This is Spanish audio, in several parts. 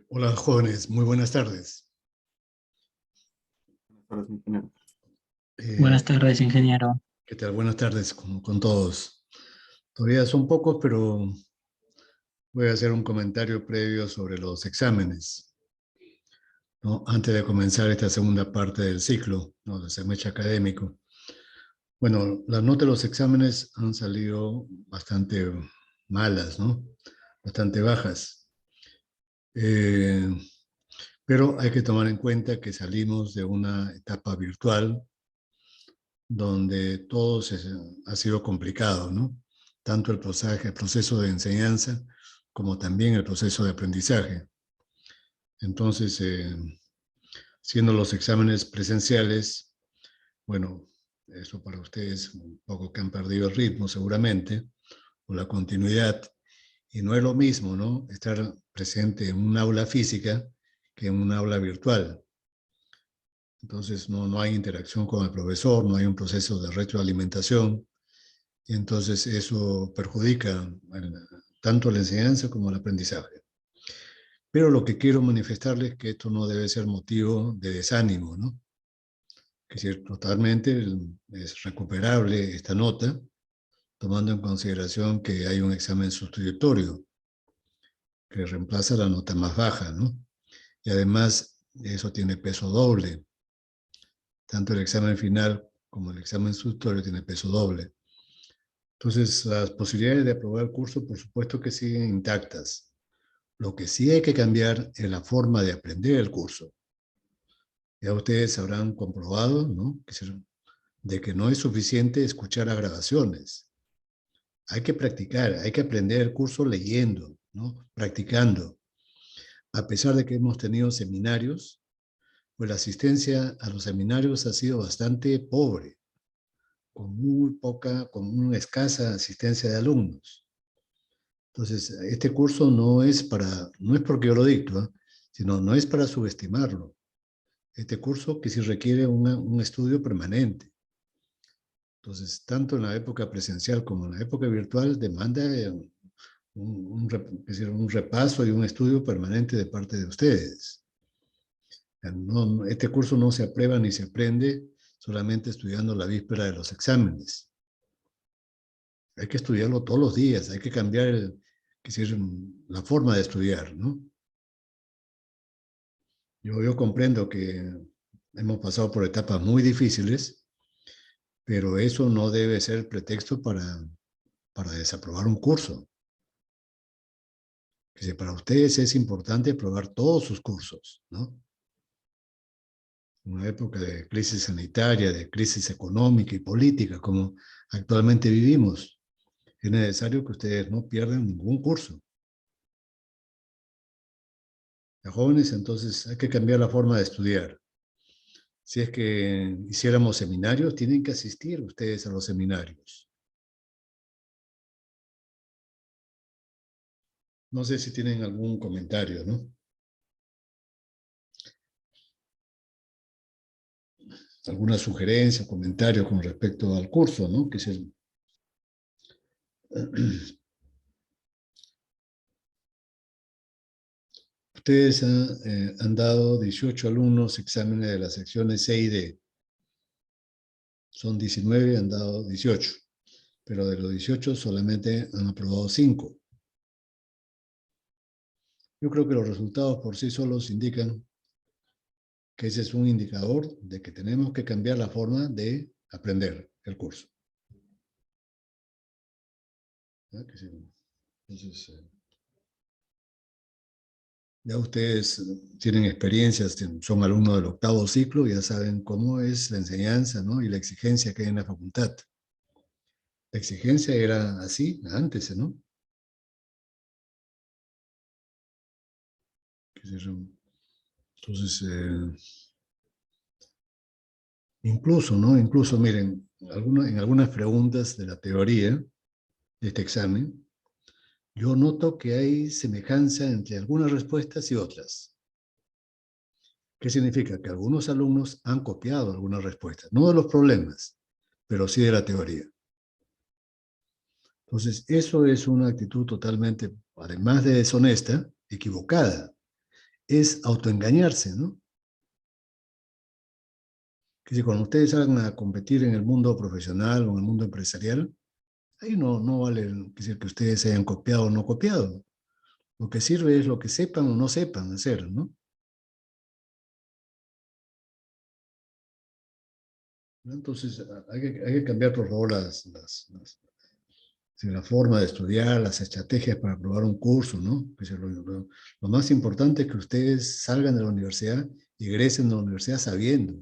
Hola jóvenes, muy buenas tardes. Buenas tardes, ingeniero. Eh, Buenas tardes, ingeniero. ¿Qué tal? Buenas tardes con todos. Todavía son pocos, pero voy a hacer un comentario previo sobre los exámenes, ¿no? Antes de comenzar esta segunda parte del ciclo, ¿no? Del semestre académico. Bueno, las notas de los exámenes han salido bastante malas, ¿no? Bastante bajas. Eh, pero hay que tomar en cuenta que salimos de una etapa virtual donde ha sido complicado, ¿no? Tanto el proceso de enseñanza como también el proceso de aprendizaje. Entonces, siendo los exámenes presenciales, bueno, eso para ustedes un poco que han perdido el ritmo seguramente, o la continuidad, y no es lo mismo, ¿no? Estar presente en un aula física que en un aula virtual. Entonces, no hay interacción con el profesor, no hay un proceso de retroalimentación, y entonces eso perjudica tanto la enseñanza como el aprendizaje. Pero lo que quiero manifestarles es que esto no debe ser motivo de desánimo, ¿no? Que es totalmente es recuperable esta nota, tomando en consideración que hay un examen sustitutorio que reemplaza la nota más baja, ¿no? Y además eso tiene peso doble. Tanto el examen final como el examen sustitutorio tiene peso doble. Entonces, las posibilidades de aprobar el curso, por supuesto que siguen intactas. Lo que sí hay que cambiar es la forma de aprender el curso. Ya ustedes habrán comprobado, ¿no? De que no es suficiente escuchar a grabaciones. Hay que practicar, hay que aprender el curso leyendo, ¿no? Practicando. A pesar de que hemos tenido seminarios, pues la asistencia a los seminarios ha sido bastante pobre, con una escasa asistencia de alumnos. Entonces, este curso no es porque yo lo dicto, ¿eh? Sino no es para subestimarlo. Este curso que sí requiere un estudio permanente. Entonces, tanto en la época presencial como en la época virtual, demanda es decir, un repaso y un estudio permanente de parte de ustedes. Este curso no se aprueba ni se aprende solamente estudiando la víspera de los exámenes. Hay que estudiarlo todos los días, hay que cambiar es decir, la forma de estudiar, ¿no? Yo comprendo que hemos pasado por etapas muy difíciles, pero eso no debe ser pretexto para desaprobar un curso. Que para ustedes es importante aprobar todos sus cursos, ¿no? En una época de crisis sanitaria, de crisis económica y política, como actualmente vivimos, es necesario que ustedes no pierdan ningún curso. Los jóvenes, entonces, hay que cambiar la forma de estudiar. Si es que hiciéramos seminarios, tienen que asistir ustedes a los seminarios. No sé si tienen algún comentario, ¿no? Alguna sugerencia, comentario con respecto al curso, ¿no? Que es el... Ustedes han dado 18 alumnos exámenes de las secciones C y D. Son 19 y han dado 18. Pero de los 18 solamente han aprobado 5. Yo creo que los resultados por sí solos indican que ese es un indicador de que tenemos que cambiar la forma de aprender el curso. Entonces, ya ustedes tienen experiencias, son alumnos del 8º ciclo, ya saben cómo es la enseñanza, ¿no? Y la exigencia que hay en la facultad. La exigencia era así antes, ¿no? Entonces, incluso, ¿no? Incluso, miren, en algunas preguntas de la teoría de este examen, yo noto que hay semejanza entre algunas respuestas y otras. ¿Qué significa? Que algunos alumnos han copiado algunas respuestas, no de los problemas, pero sí de la teoría. Entonces, eso es una actitud totalmente, además de deshonesta, equivocada. es autoengañarse, ¿no? Que si cuando ustedes salgan a competir en el mundo profesional o en el mundo empresarial, ahí no vale decir que ustedes hayan copiado o no copiado. Lo que sirve es lo que sepan o no sepan hacer, ¿no? Entonces, hay que cambiar, por favor, la forma de estudiar, las estrategias para aprobar un curso, ¿no? Que lo más importante es que ustedes salgan de la universidad y egresen de la universidad sabiendo,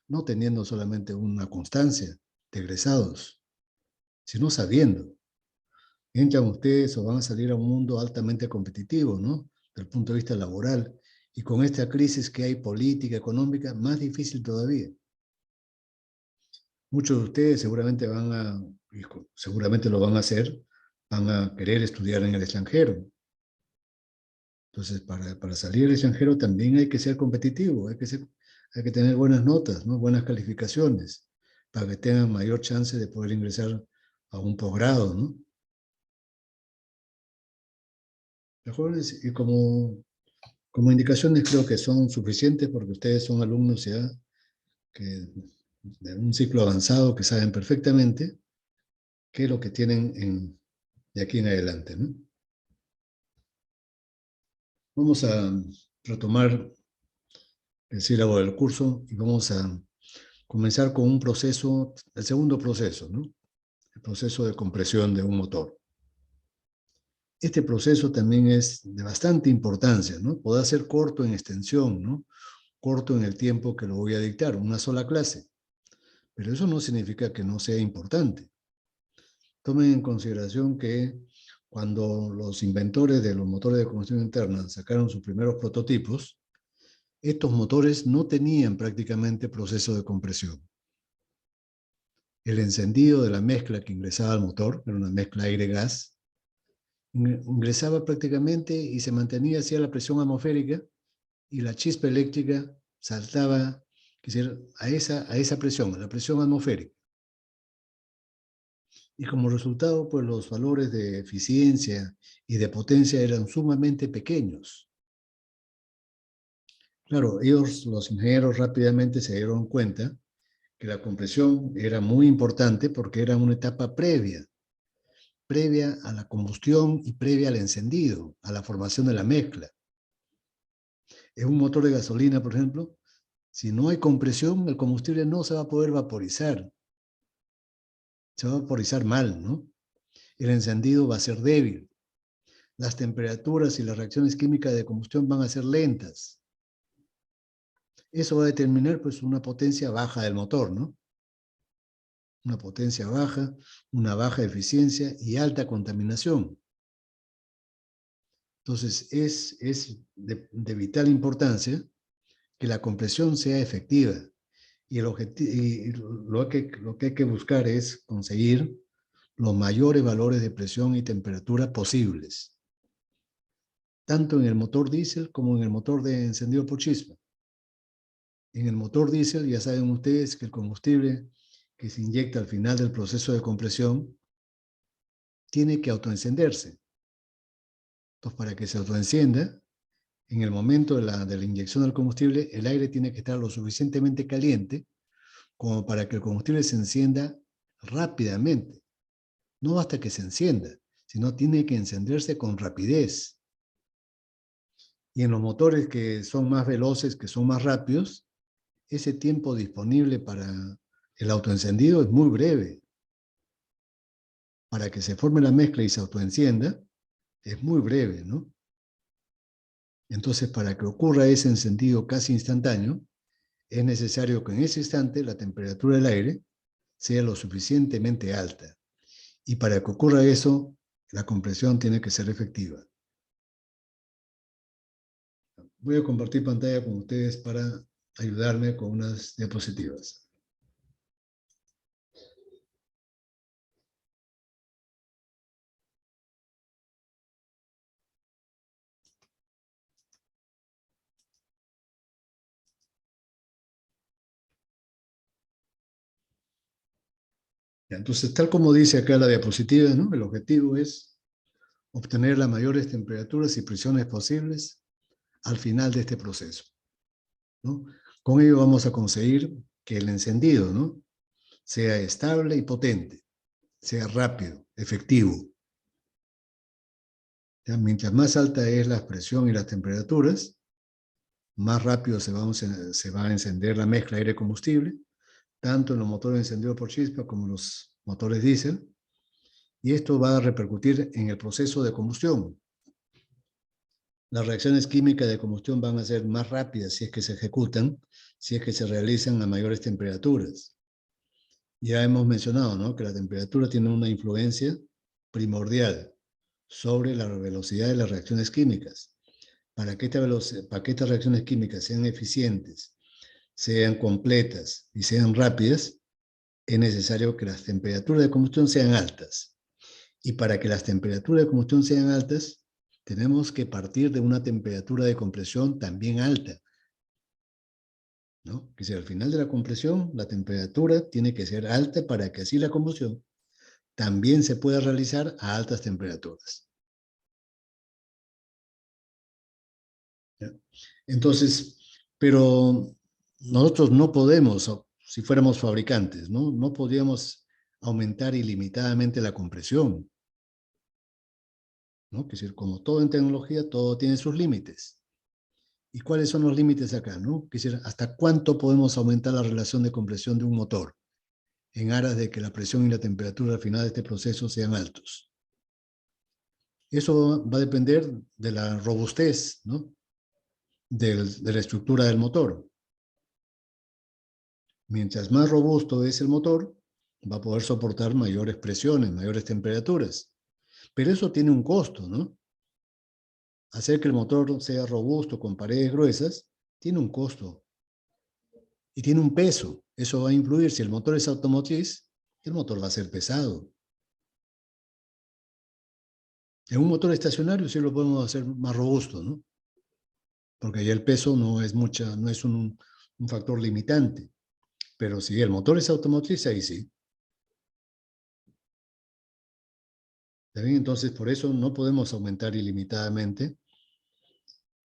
no teniendo solamente una constancia de egresados, sino sabiendo. Entran ustedes o van a salir a un mundo altamente competitivo, ¿no? Desde el punto de vista laboral. Y con esta crisis que hay política, económica, más difícil todavía. Muchos de ustedes seguramente lo van a hacer, van a querer estudiar en el extranjero. Entonces, para salir al extranjero también hay que ser competitivo, hay que tener buenas notas, ¿no? Buenas calificaciones, para que tengan mayor chance de poder ingresar a un posgrado, ¿no? Los jóvenes, y como indicaciones creo que son suficientes porque ustedes son alumnos ya que, de un ciclo avanzado que saben perfectamente qué es lo que tienen de aquí en adelante, ¿no? Vamos a retomar el sílabo del curso y vamos a comenzar con un proceso, el segundo proceso, ¿no? El proceso de compresión de un motor. Este proceso también es de bastante importancia, ¿no? Podrá ser corto en extensión, ¿no? Corto en el tiempo que lo voy a dictar, una sola clase. Pero eso no significa que no sea importante. Tomen en consideración que cuando los inventores de los motores de combustión interna sacaron sus primeros prototipos, estos motores no tenían prácticamente proceso de compresión. El encendido de la mezcla que ingresaba al motor, era una mezcla aire-gas, ingresaba prácticamente y se mantenía así a la presión atmosférica y la chispa eléctrica saltaba a esa presión, a la presión atmosférica. Y como resultado, pues los valores de eficiencia y de potencia eran sumamente pequeños. Claro, los ingenieros rápidamente se dieron cuenta que la compresión era muy importante porque era una etapa previa a la combustión y previa al encendido, a la formación de la mezcla. En un motor de gasolina, por ejemplo, si no hay compresión, el combustible no se va a poder vaporizar. Se va a vaporizar mal, ¿no? El encendido va a ser débil. Las temperaturas y las reacciones químicas de combustión van a ser lentas. Eso va a determinar pues una potencia baja del motor, ¿no? Una potencia baja, una baja eficiencia y alta contaminación. Entonces, es de vital importancia que la compresión sea efectiva. Y, lo que hay que buscar es conseguir los mayores valores de presión y temperatura posibles, tanto en el motor diésel como en el motor de encendido por chispa. En el motor diésel ya saben ustedes que el combustible que se inyecta al final del proceso de compresión tiene que autoencenderse. Entonces, para que se autoencienda, en el momento de la inyección del combustible, el aire tiene que estar lo suficientemente caliente como para que el combustible se encienda rápidamente. No basta que se encienda, sino tiene que encenderse con rapidez. Y en los motores que son más veloces, que son más rápidos, ese tiempo disponible para el autoencendido es muy breve. Para que se forme la mezcla y se autoencienda, es muy breve, ¿no? Entonces, para que ocurra ese encendido casi instantáneo, es necesario que en ese instante la temperatura del aire sea lo suficientemente alta. Y para que ocurra eso, la compresión tiene que ser efectiva. Voy a compartir pantalla con ustedes para ayudarme con unas diapositivas. Entonces, tal como dice acá la diapositiva, ¿no? El objetivo es obtener las mayores temperaturas y presiones posibles al final de este proceso, ¿no? Con ello vamos a conseguir que el encendido, ¿no?, sea estable y potente, sea rápido, efectivo. ¿Ya? Mientras más alta es la presión y las temperaturas, más rápido se va a encender la mezcla aire-combustible, tanto en los motores encendidos por chispa como en los motores diésel, y esto va a repercutir en el proceso de combustión. Las reacciones químicas de combustión van a ser más rápidas si es que se ejecutan, si es que se realizan a mayores temperaturas. Ya hemos mencionado, ¿no?, que la temperatura tiene una influencia primordial sobre la velocidad de las reacciones químicas. Para que estas reacciones químicas sean eficientes, sean completas y sean rápidas, es necesario que las temperaturas de combustión sean altas. Y para que las temperaturas de combustión sean altas, tenemos que partir de una temperatura de compresión también alta, ¿no? Que si al final de la compresión, la temperatura tiene que ser alta para que así la combustión también se pueda realizar a altas temperaturas. ¿Ya? Entonces, pero nosotros no podemos, si fuéramos fabricantes, ¿no?, no podríamos aumentar ilimitadamente la compresión, ¿no? Es decir, como todo en tecnología, todo tiene sus límites. ¿Y cuáles son los límites acá, no? Es decir, ¿hasta cuánto podemos aumentar la relación de compresión de un motor en aras de que la presión y la temperatura al final de este proceso sean altos? Eso va a depender de la robustez, ¿no?, de la estructura del motor. Mientras más robusto es el motor, va a poder soportar mayores presiones, mayores temperaturas. Pero eso tiene un costo, ¿no? Hacer que el motor sea robusto con paredes gruesas tiene un costo y tiene un peso. Eso va a influir. Si el motor es automotriz, el motor va a ser pesado. En un motor estacionario sí lo podemos hacer más robusto, ¿no? Porque ya el peso no es un factor limitante. Pero si el motor es automotriz, ahí sí. ¿Está bien? Entonces, por eso no podemos aumentar ilimitadamente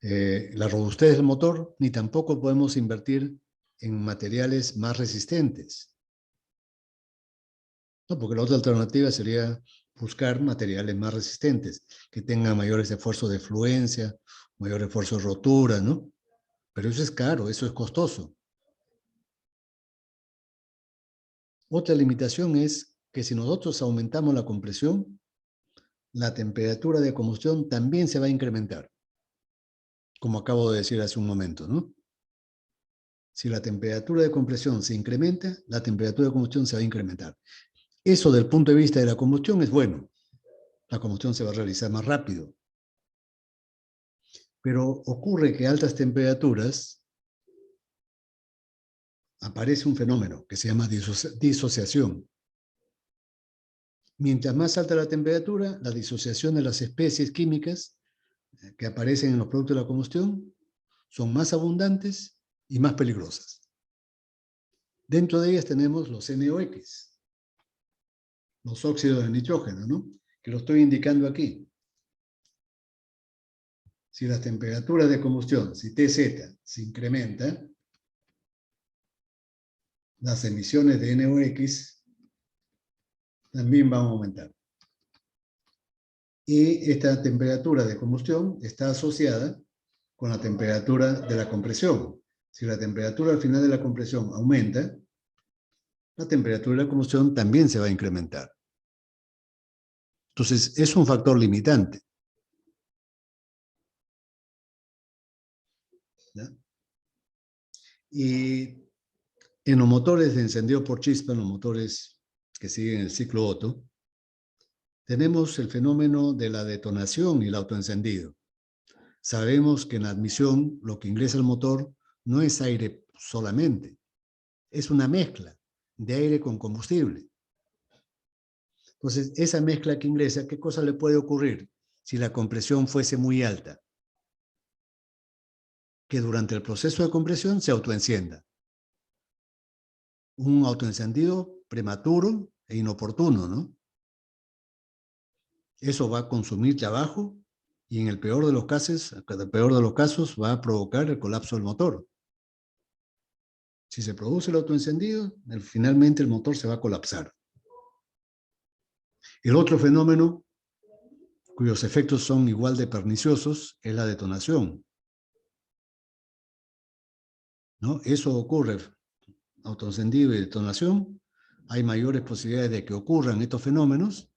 la robustez del motor, ni tampoco podemos invertir en materiales más resistentes, ¿no? Porque la otra alternativa sería buscar materiales más resistentes, que tengan mayores esfuerzos de fluencia, mayor esfuerzo de rotura, ¿no? Pero eso es caro, eso es costoso. Otra limitación es que si nosotros aumentamos la compresión, la temperatura de combustión también se va a incrementar, como acabo de decir hace un momento, ¿no? Si la temperatura de compresión se incrementa, la temperatura de combustión se va a incrementar. Eso, del punto de vista de la combustión, es bueno. La combustión se va a realizar más rápido. Pero ocurre que a altas temperaturas aparece un fenómeno que se llama disociación. Mientras más alta la temperatura, la disociación de las especies químicas que aparecen en los productos de la combustión son más abundantes y más peligrosas. Dentro de ellas tenemos los NOx, los óxidos de nitrógeno, ¿no?, que lo estoy indicando aquí. Si las temperaturas de combustión, si TZ se incrementa, las emisiones de NOx también van a aumentar. Y esta temperatura de combustión está asociada con la temperatura de la compresión. Si la temperatura al final de la compresión aumenta, la temperatura de la combustión también se va a incrementar. Entonces, es un factor limitante. ¿Ya? Y en los motores de encendido por chispa, en los motores que siguen el ciclo Otto, tenemos el fenómeno de la detonación y el autoencendido. Sabemos que en la admisión lo que ingresa al motor no es aire solamente, es una mezcla de aire con combustible. Entonces, esa mezcla que ingresa, ¿qué cosa le puede ocurrir si la compresión fuese muy alta? Que durante el proceso de compresión se autoencienda. Un autoencendido prematuro e inoportuno, ¿no? Eso va a consumir trabajo Y en el peor de los casos va a provocar el colapso del motor. Si se produce el autoencendido, finalmente el motor se va a colapsar. El otro fenómeno, cuyos efectos son igual de perniciosos, es la detonación, ¿no? Eso ocurre, autoencendido y detonación. Hay mayores posibilidades de que ocurran estos fenómenos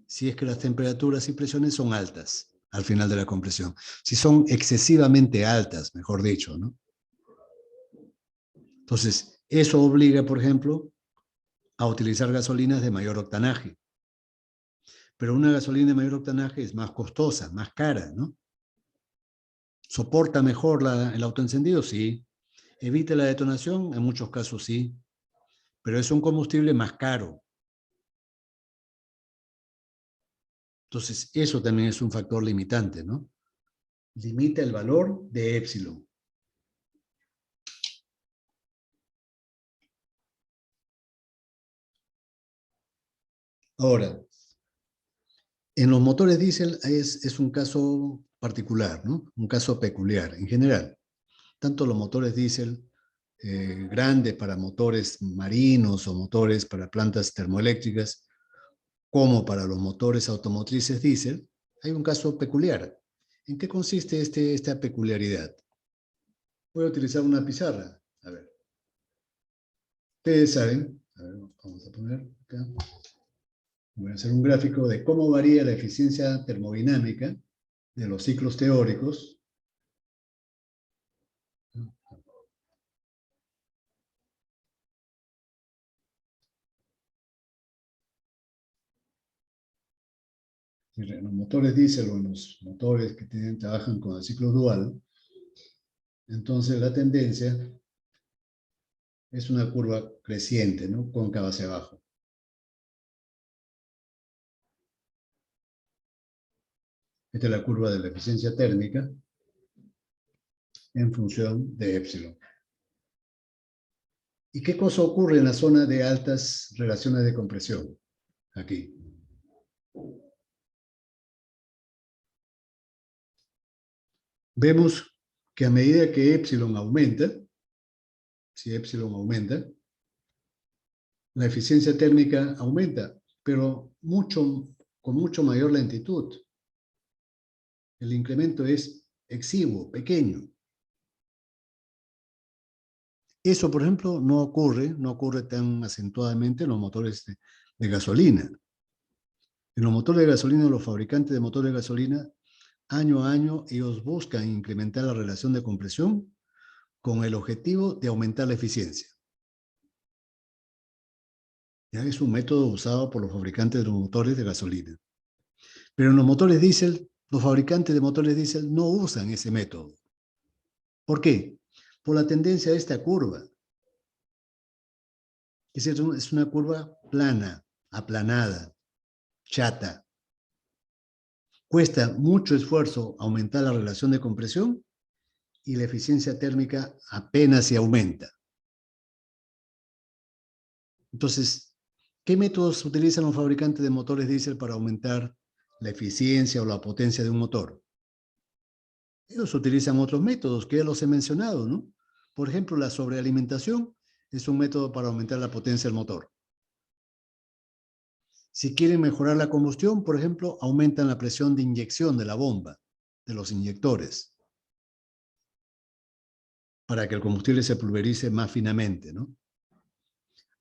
si es que las temperaturas y presiones son altas al final de la compresión. Si son excesivamente altas, mejor dicho, ¿no? Entonces, eso obliga, por ejemplo, a utilizar gasolinas de mayor octanaje. Pero una gasolina de mayor octanaje es más costosa, más cara, ¿no? ¿Soporta mejor el autoencendido? Sí. ¿Evita la detonación? En muchos casos sí. Pero es un combustible más caro. Entonces, eso también es un factor limitante, ¿no? Limita el valor de épsilon. Ahora, en los motores diésel es un caso particular, ¿no? Un caso peculiar en general. Tanto los motores diésel grandes para motores marinos o motores para plantas termoeléctricas, como para los motores automotrices diésel, hay un caso peculiar. ¿En qué consiste esta peculiaridad? Voy a utilizar una pizarra. A ver. Ustedes saben, a ver, vamos a poner acá. Voy a hacer un gráfico de cómo varía la eficiencia termodinámica de los ciclos teóricos. En los motores diésel o en los motores que trabajan con el ciclo dual, entonces la tendencia es una curva creciente, ¿no? Cóncava hacia abajo. Esta es la curva de la eficiencia térmica en función de épsilon. ¿Y qué cosa ocurre en la zona de altas relaciones de compresión? Aquí. Vemos que a medida que épsilon aumenta, si épsilon aumenta, la eficiencia térmica aumenta, pero con mucho mayor lentitud. El incremento es exiguo, pequeño. Eso, por ejemplo, no ocurre tan acentuadamente en los motores de gasolina. En los motores de gasolina, los fabricantes de motores de gasolina, año a año, ellos buscan incrementar la relación de compresión con el objetivo de aumentar la eficiencia. Ya es un método usado por los fabricantes de los motores de gasolina. Pero en los motores diésel, los fabricantes de motores diésel no usan ese método. ¿Por qué? Por la tendencia de esta curva. Es una curva plana, aplanada, chata. Cuesta mucho esfuerzo aumentar la relación de compresión y la eficiencia térmica apenas se aumenta. Entonces, ¿qué métodos utilizan los fabricantes de motores diésel para aumentar la eficiencia o la potencia de un motor? Ellos utilizan otros métodos que ya los he mencionado, ¿no? Por ejemplo, la sobrealimentación es un método para aumentar la potencia del motor. Si quieren mejorar la combustión, por ejemplo, aumentan la presión de inyección de la bomba, de los inyectores, para que el combustible se pulverice más finamente, ¿no?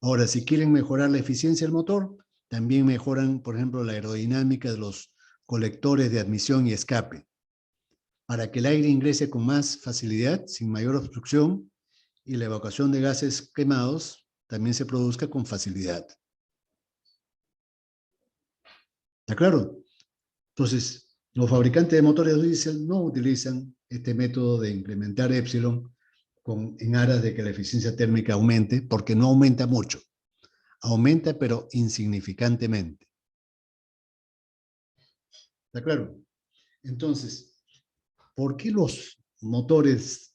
Ahora, si quieren mejorar la eficiencia del motor, también mejoran, por ejemplo, la aerodinámica de los colectores de admisión y escape, para que el aire ingrese con más facilidad, sin mayor obstrucción, y la evacuación de gases quemados también se produzca con facilidad. ¿Está claro? Entonces, los fabricantes de motores diésel no utilizan este método de implementar épsilon en aras de que la eficiencia térmica aumente, porque no aumenta mucho. Aumenta, pero insignificantemente. ¿Está claro? Entonces, ¿por qué los motores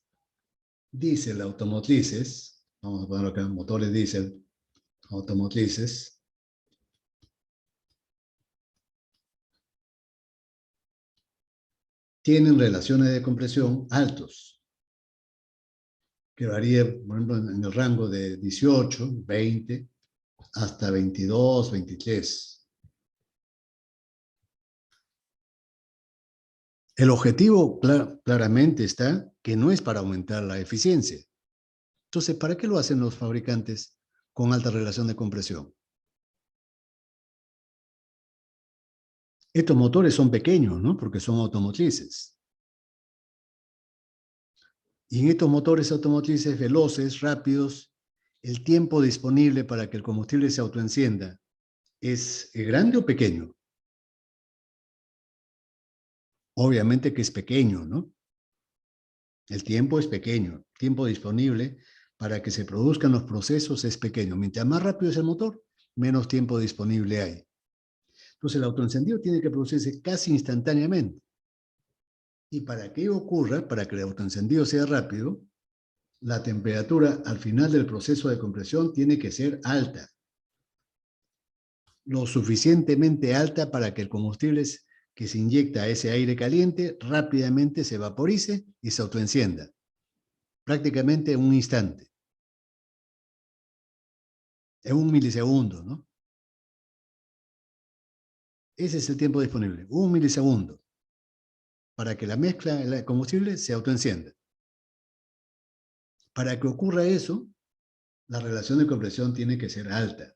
diésel automotrices, vamos a ponerlo acá, motores diésel automotrices, tienen relaciones de compresión altos, que varía, por ejemplo, en el rango de 18, 20, hasta 22, 23. El objetivo claramente está que no es para aumentar la eficiencia. Entonces, ¿para qué lo hacen los fabricantes con alta relación de compresión? Estos motores son pequeños, ¿no? Porque son automotrices. Y en estos motores automotrices veloces, rápidos, el tiempo disponible para que el combustible se autoencienda es grande o pequeño. Obviamente que es pequeño, ¿no? El tiempo es pequeño. El tiempo disponible para que se produzcan los procesos es pequeño. Mientras más rápido es el motor, menos tiempo disponible hay. Entonces, el autoencendido tiene que producirse casi instantáneamente. Y para que ocurra, para que el autoencendido sea rápido, la temperatura al final del proceso de compresión tiene que ser alta. Lo suficientemente alta para que el combustible que se inyecta a ese aire caliente rápidamente se vaporice y se autoencienda. Prácticamente en un instante. En un milisegundo, ¿no? Ese es el tiempo disponible, un milisegundo, para que la mezcla del combustible se autoencienda. Para que ocurra eso, la relación de compresión tiene que ser alta.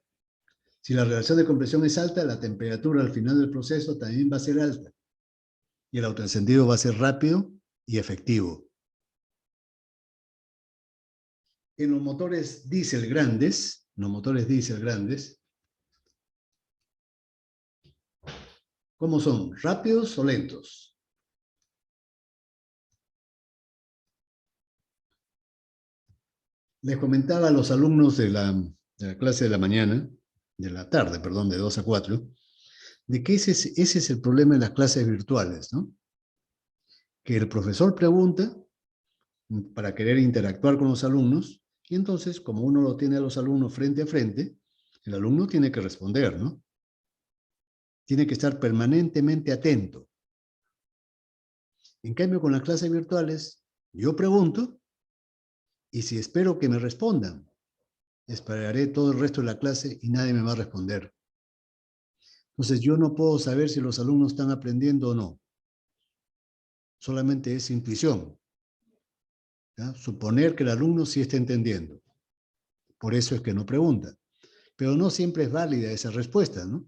Si la relación de compresión es alta, la temperatura al final del proceso también va a ser alta. Y el autoencendido va a ser rápido y efectivo. En los motores diésel grandes, ¿cómo son? ¿Rápidos o lentos? Les comentaba a los alumnos de la clase de la mañana, de la tarde, perdón, de 2 a 4, de que ese es el problema en las clases virtuales, ¿no? Que el profesor pregunta para querer interactuar con los alumnos, y entonces, como uno lo tiene a los alumnos frente a frente, el alumno tiene que responder, ¿no? Tiene que estar permanentemente atento. En cambio, con las clases virtuales, yo pregunto, y si espero que me respondan, esperaré todo el resto de la clase y nadie me va a responder. Entonces, yo no puedo saber si los alumnos están aprendiendo o no. Solamente es intuición. ¿Ya? Suponer que el alumno sí está entendiendo. Por eso es que no pregunta. Pero no siempre es válida esa respuesta, ¿no?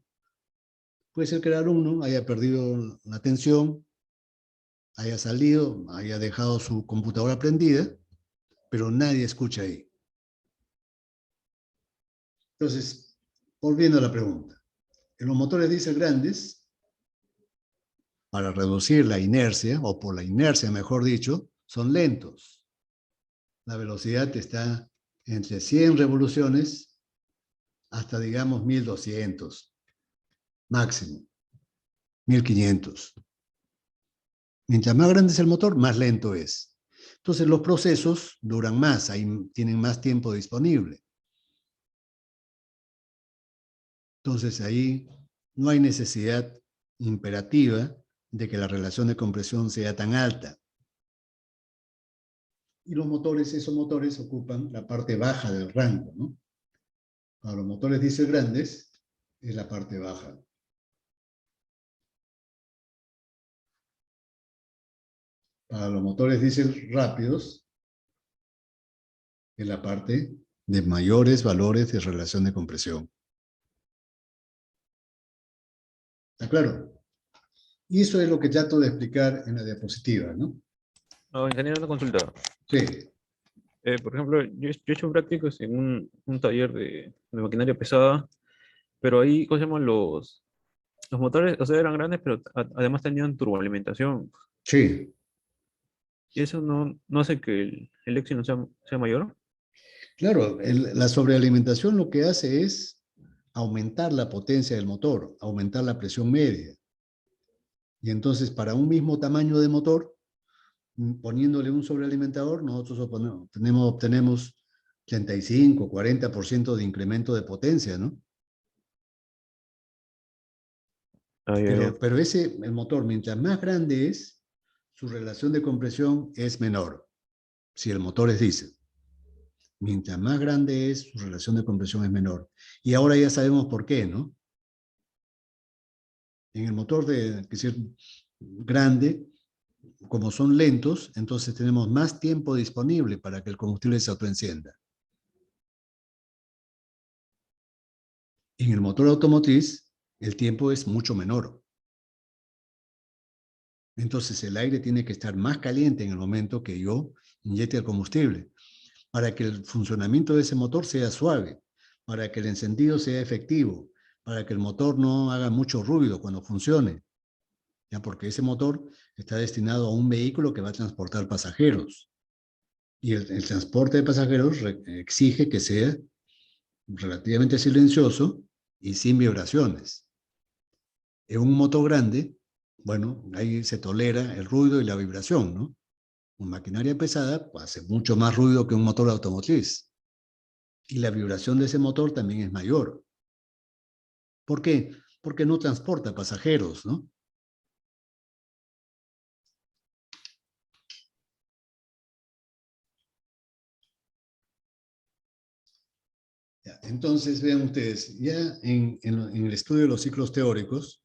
Puede ser que el alumno haya perdido la atención, haya salido, haya dejado su computadora prendida, pero nadie escucha ahí. Entonces, volviendo a la pregunta. En los motores diésel grandes, para reducir la inercia, o por la inercia, mejor dicho, son lentos. La velocidad está entre 100 revoluciones hasta, digamos, 1200, máximo, 1500. Mientras más grande es el motor, más lento es. Entonces, los procesos duran más, ahí tienen más tiempo disponible. Entonces, ahí no hay necesidad imperativa de que la relación de compresión sea tan alta. Y los motores, esos motores ocupan la parte baja del rango, ¿no? Para los motores diésel grandes, es la parte baja. Para los motores diésel rápidos, es la parte de mayores valores de relación de compresión. ¿Está claro? Y eso es lo que trato de explicar en la diapositiva, ¿no? No, ingeniero, una consulta. Sí. Por ejemplo, yo he hecho prácticas en un taller de maquinaria pesada, pero ahí, ¿cómo se llaman? Los motores, o sea, eran grandes, pero además tenían turboalimentación. Sí. ¿Y eso no hace que el éxito sea mayor? Claro, la sobrealimentación lo que hace es aumentar la potencia del motor, aumentar la presión media. Y entonces, para un mismo tamaño de motor, poniéndole un sobrealimentador, nosotros obtenemos 35, 40% de incremento de potencia, ¿no? Ah, ya, ya. Pero el motor, mientras más grande es, su relación de compresión es menor, si el motor es diésel. Mientras más grande es, su relación de compresión es menor. Y ahora ya sabemos por qué, ¿no? En el motor de, que es grande, como son lentos, entonces tenemos más tiempo disponible para que el combustible se autoencienda. En el motor automotriz, el tiempo es mucho menor. Entonces el aire tiene que estar más caliente en el momento que yo inyecte el combustible, para que el funcionamiento de ese motor sea suave, para que el encendido sea efectivo, para que el motor no haga mucho ruido cuando funcione, ¿ya? Porque ese motor está destinado a un vehículo que va a transportar pasajeros. Y el transporte de pasajeros exige que sea relativamente silencioso y sin vibraciones. En un motor grande, bueno, ahí se tolera el ruido y la vibración, ¿no? Una maquinaria pesada hace mucho más ruido que un motor automotriz. Y la vibración de ese motor también es mayor. ¿Por qué? Porque no transporta pasajeros, ¿no? Ya, entonces, vean ustedes, ya en el estudio de los ciclos teóricos,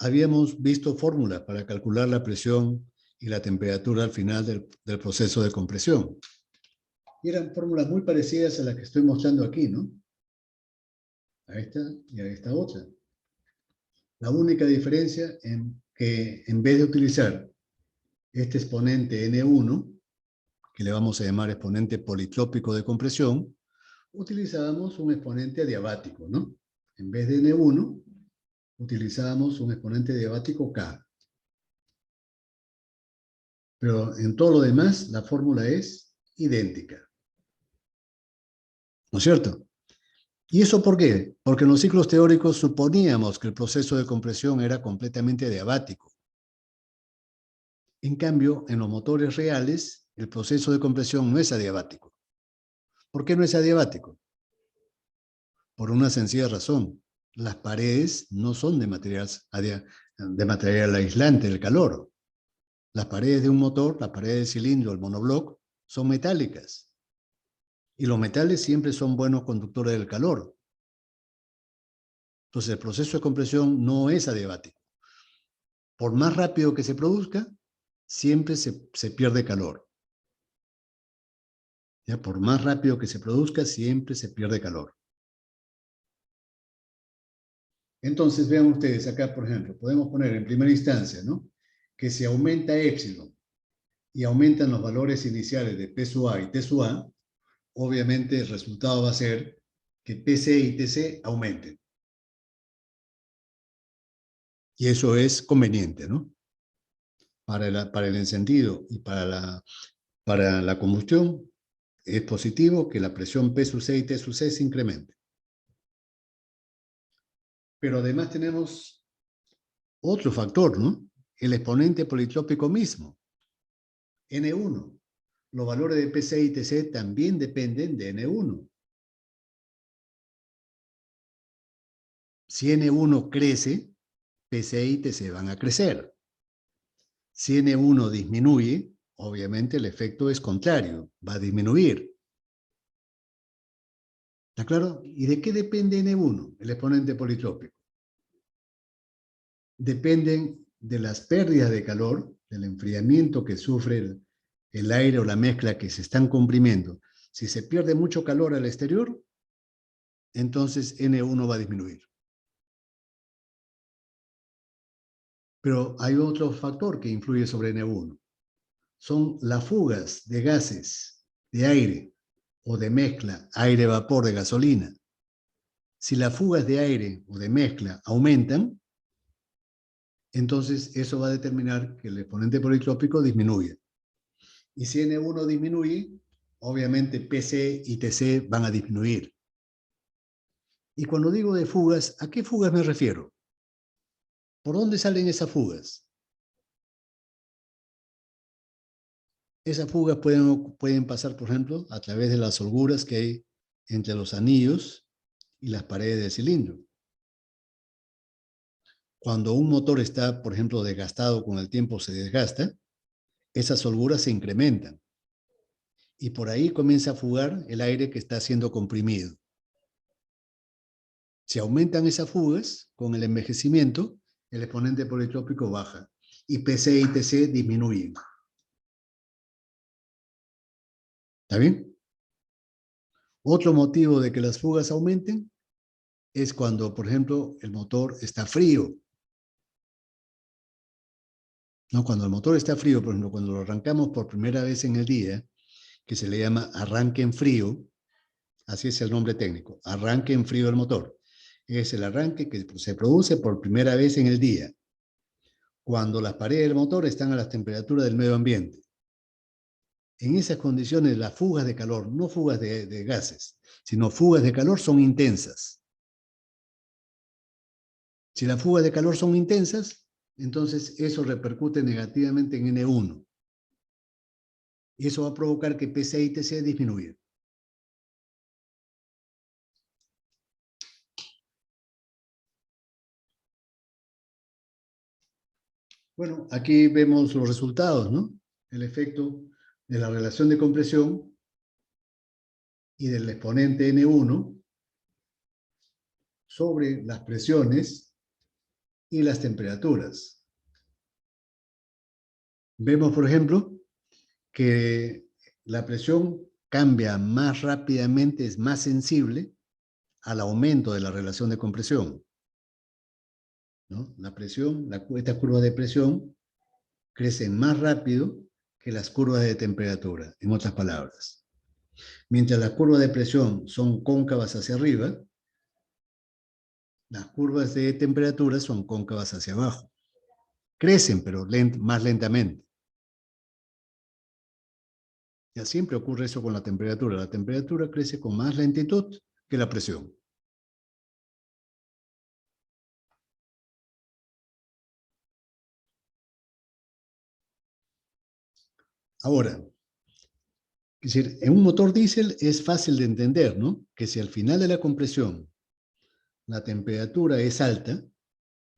habíamos visto fórmulas para calcular la presión y la temperatura al final del proceso de compresión. Y eran fórmulas muy parecidas a las que estoy mostrando aquí, ¿no? A esta y a esta otra. La única diferencia en que en vez de utilizar este exponente N1, que le vamos a llamar exponente politrópico de compresión, utilizábamos un exponente adiabático, ¿no? En vez de N1, utilizábamos un exponente adiabático K. Pero en todo lo demás, la fórmula es idéntica. ¿No es cierto? ¿Y eso por qué? Porque en los ciclos teóricos suponíamos que el proceso de compresión era completamente adiabático. En cambio, en los motores reales, el proceso de compresión no es adiabático. ¿Por qué no es adiabático? Por una sencilla razón. Las paredes no son de material aislante del calor. Las paredes de un motor, la pared de cilindro, el monobloc, son metálicas. Y los metales siempre son buenos conductores del calor. Entonces, el proceso de compresión no es adiabático. Por más rápido que se produzca, siempre se pierde calor. ¿Ya? Por más rápido que se produzca, siempre se pierde calor. Entonces, vean ustedes acá, por ejemplo, podemos poner en primera instancia, ¿no? Que si aumenta épsilon y aumentan los valores iniciales de P sub A y T sub A, obviamente el resultado va a ser que PC y TC aumenten. Y eso es conveniente, ¿no? Para el encendido y para la combustión, es positivo que la presión P sub C y T sub C se incremente. Pero además tenemos otro factor, ¿no? El exponente politrópico mismo, N1. Los valores de PC y TC también dependen de N1. Si N1 crece, PC y TC van a crecer. Si N1 disminuye, obviamente el efecto es contrario, va a disminuir. ¿Está claro? ¿Y de qué depende N1, el exponente politrópico? Dependen de las pérdidas de calor, del enfriamiento que sufre el aire o la mezcla que se están comprimiendo. Si se pierde mucho calor al exterior, entonces N1 va a disminuir. Pero hay otro factor que influye sobre N1. Son las fugas de gases, de aire o de mezcla, aire-vapor de gasolina. Si las fugas de aire o de mezcla aumentan, entonces eso va a determinar que el exponente politrópico disminuye. Y si N1 disminuye, obviamente PC y TC van a disminuir. Y cuando digo de fugas, ¿a qué fugas me refiero? ¿Por dónde salen esas fugas? Esas fugas pueden pasar, por ejemplo, a través de las holguras que hay entre los anillos y las paredes del cilindro. Cuando un motor está, por ejemplo, desgastado con el tiempo, se desgasta, esas holguras se incrementan. Y por ahí comienza a fugar el aire que está siendo comprimido. Si aumentan esas fugas, con el envejecimiento, el exponente politrópico baja y PC y TC disminuyen. ¿Está bien? Otro motivo de que las fugas aumenten es cuando, por ejemplo, el motor está frío. No, cuando el motor está frío, por ejemplo, cuando lo arrancamos por primera vez en el día, que se le llama arranque en frío, así es el nombre técnico, arranque en frío del motor. Es el arranque que se produce por primera vez en el día, cuando las paredes del motor están a las temperaturas del medio ambiente. En esas condiciones, las fugas de calor, no fugas de gases, sino fugas de calor son intensas. Si las fugas de calor son intensas, entonces eso repercute negativamente en N1. Y eso va a provocar que PC y TC disminuyan. Bueno, aquí vemos los resultados, ¿no? El efecto de la relación de compresión y del exponente N1 sobre las presiones y las temperaturas. Vemos, por ejemplo, que la presión cambia más rápidamente, es más sensible al aumento de la relación de compresión, ¿no? La presión, esta curva de presión crece más rápido que las curvas de temperatura, en otras palabras. Mientras las curvas de presión son cóncavas hacia arriba, las curvas de temperatura son cóncavas hacia abajo. Crecen, pero más lentamente. Ya siempre ocurre eso con la temperatura. La temperatura crece con más lentitud que la presión. Ahora, es decir, en un motor diésel es fácil de entender, ¿no? Que si al final de la compresión la temperatura es alta,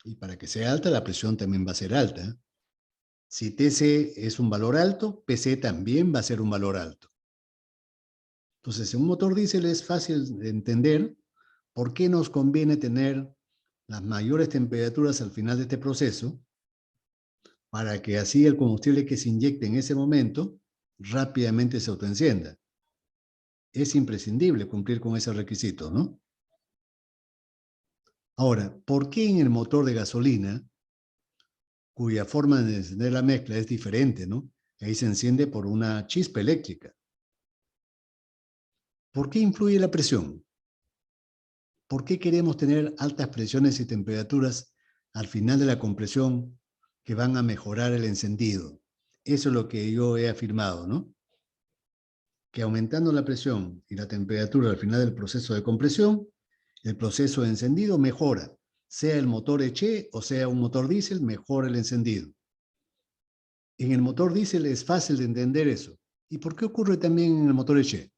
y para que sea alta la presión también va a ser alta. Si TC es un valor alto, PC también va a ser un valor alto. Entonces, en un motor diésel es fácil de entender por qué nos conviene tener las mayores temperaturas al final de este proceso, para que así el combustible que se inyecte en ese momento rápidamente se autoencienda. Es imprescindible cumplir con ese requisito, ¿no? Ahora, ¿por qué en el motor de gasolina, cuya forma de encender la mezcla es diferente, ¿no? Ahí se enciende por una chispa eléctrica. ¿Por qué influye la presión? ¿Por qué queremos tener altas presiones y temperaturas al final de la compresión que van a mejorar el encendido? Eso es lo que yo he afirmado, ¿no? Que aumentando la presión y la temperatura al final del proceso de compresión, el proceso de encendido mejora. Sea el motor Eche o sea un motor diésel, mejora el encendido. En el motor diésel es fácil de entender eso. ¿Y por qué ocurre también en el motor Eche?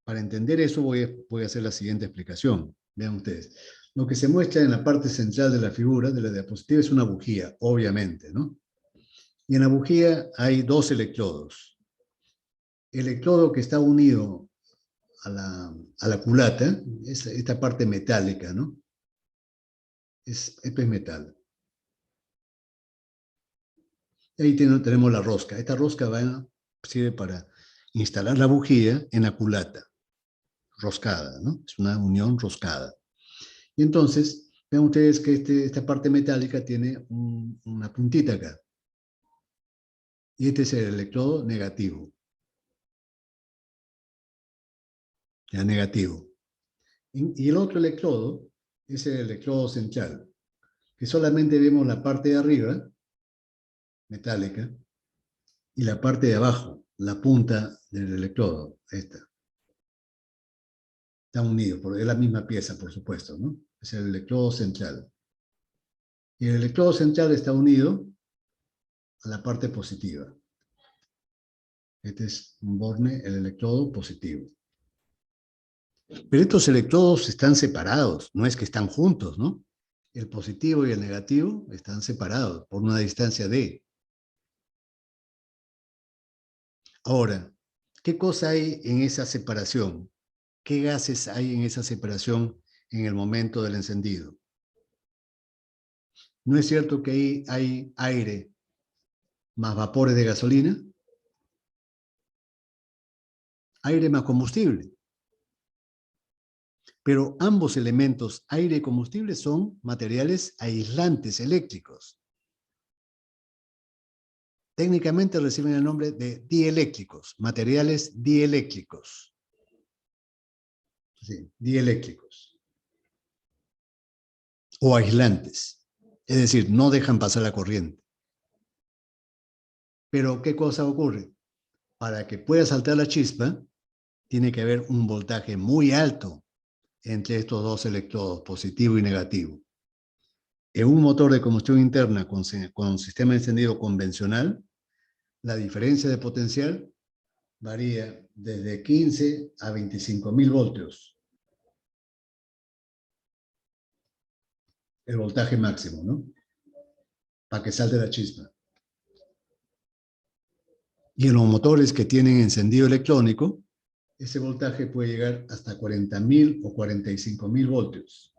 Para entender eso voy a hacer la siguiente explicación. Vean ustedes. Lo que se muestra en la parte central de la figura de la diapositiva es una bujía, obviamente, ¿no? Y en la bujía hay dos electrodos. El electrodo que está unido a la culata, esta parte metálica, ¿no? Esto es metal. Ahí tenemos la rosca. Esta rosca sirve para instalar la bujía en la culata, roscada, ¿no? Es una unión roscada. Y entonces, vean ustedes que esta parte metálica tiene una puntita acá. Y este es el electrodo negativo. Ya negativo. Y el otro electrodo es el electrodo central, que solamente vemos la parte de arriba, metálica, y la parte de abajo, la punta del electrodo, esta. Está unido, es la misma pieza, por supuesto, ¿no? Es el electrodo central. Y el electrodo central está unido a la parte positiva. Este es un borne, el electrodo positivo. Pero estos electrodos están separados, no es que están juntos, ¿no? El positivo y el negativo están separados por una distancia d. Ahora, ¿qué cosa hay en esa separación? ¿Qué gases hay en esa separación en el momento del encendido? ¿No es cierto que ahí hay aire más vapores de gasolina? Aire más combustible. Pero ambos elementos, aire y combustible, son materiales aislantes eléctricos. Técnicamente reciben el nombre de dieléctricos, materiales dieléctricos. Sí, dieléctricos. O aislantes. Es decir, no dejan pasar la corriente. Pero, ¿qué cosa ocurre? Para que pueda saltar la chispa, tiene que haber un voltaje muy alto entre estos dos electrodos, positivo y negativo. En un motor de combustión interna con sistema de encendido convencional, la diferencia de potencial varía desde 15 a 25.000 voltios. El voltaje máximo, ¿no? Para que salte la chispa. Y en los motores que tienen encendido electrónico, ese voltaje puede llegar hasta 40.000 o 45.000 voltios.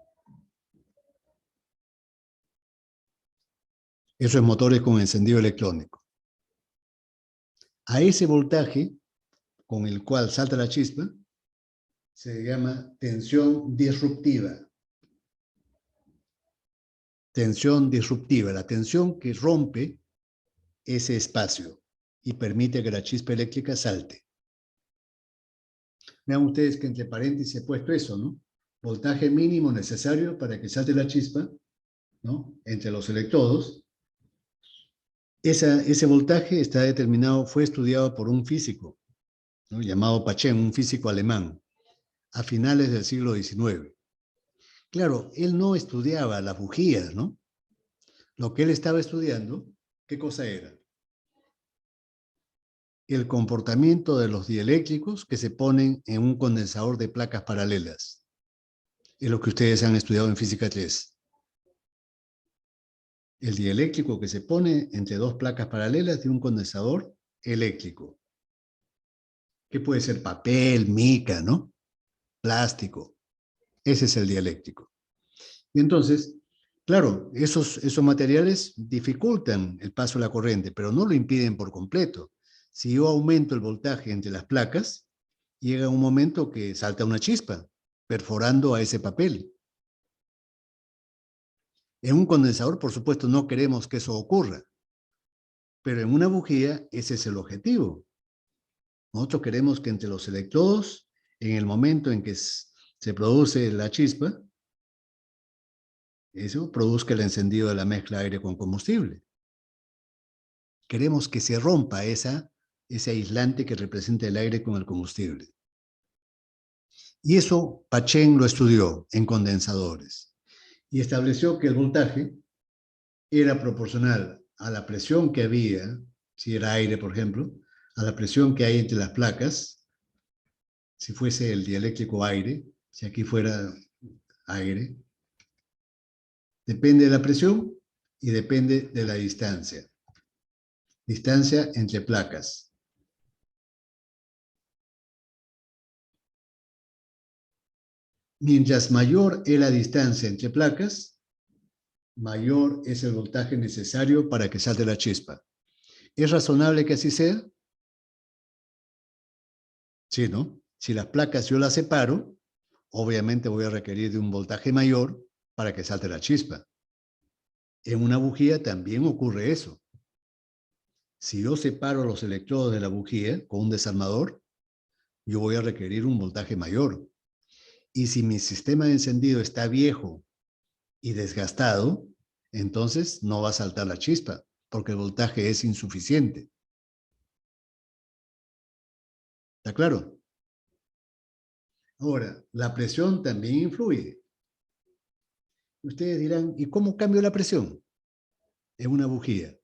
Eso es motores con encendido electrónico. A ese voltaje con el cual salta la chispa se llama tensión disruptiva. Tensión disruptiva, la tensión que rompe ese espacio y permite que la chispa eléctrica salte. Vean ustedes que entre paréntesis he puesto eso, ¿no? Voltaje mínimo necesario para que salte la chispa, ¿no? Entre los electrodos. Ese voltaje está determinado, fue estudiado por un físico, ¿no? Llamado Paschen, un físico alemán, a finales del siglo XIX. Claro, él no estudiaba las bujías, ¿no? Lo que él estaba estudiando, ¿qué cosa era? El comportamiento de los dieléctricos que se ponen en un condensador de placas paralelas. Es lo que ustedes han estudiado en Física 3. El dieléctrico que se pone entre dos placas paralelas de un condensador eléctrico. Que puede ser papel, mica, ¿no? Plástico. Ese es el dieléctrico. Y entonces, claro, esos materiales dificultan el paso de la corriente, pero no lo impiden por completo. Si yo aumento el voltaje entre las placas, llega un momento que salta una chispa, perforando a ese papel. En un condensador, por supuesto, no queremos que eso ocurra, pero en una bujía ese es el objetivo. Nosotros queremos que entre los electrodos, en el momento en que se produce la chispa, eso produzca el encendido de la mezcla aire con combustible. Queremos que se rompa ese aislante que representa el aire con el combustible. Y eso Paschen lo estudió en condensadores y estableció que el voltaje era proporcional a la presión que había, si era aire, por ejemplo, a la presión que hay entre las placas, si fuese el dieléctrico aire, si aquí fuera aire, depende de la presión y depende de la distancia. Distancia entre placas. Mientras mayor es la distancia entre placas, mayor es el voltaje necesario para que salte la chispa. ¿Es razonable que así sea? Sí, ¿no? Si las placas yo las separo, obviamente voy a requerir de un voltaje mayor para que salte la chispa. En una bujía también ocurre eso. Si yo separo los electrodos de la bujía con un desarmador, yo voy a requerir un voltaje mayor. Y si mi sistema de encendido está viejo y desgastado, entonces no va a saltar la chispa, porque el voltaje es insuficiente. ¿Está claro? Ahora, la presión también influye. Ustedes dirán, ¿y cómo cambio la presión en una bujía?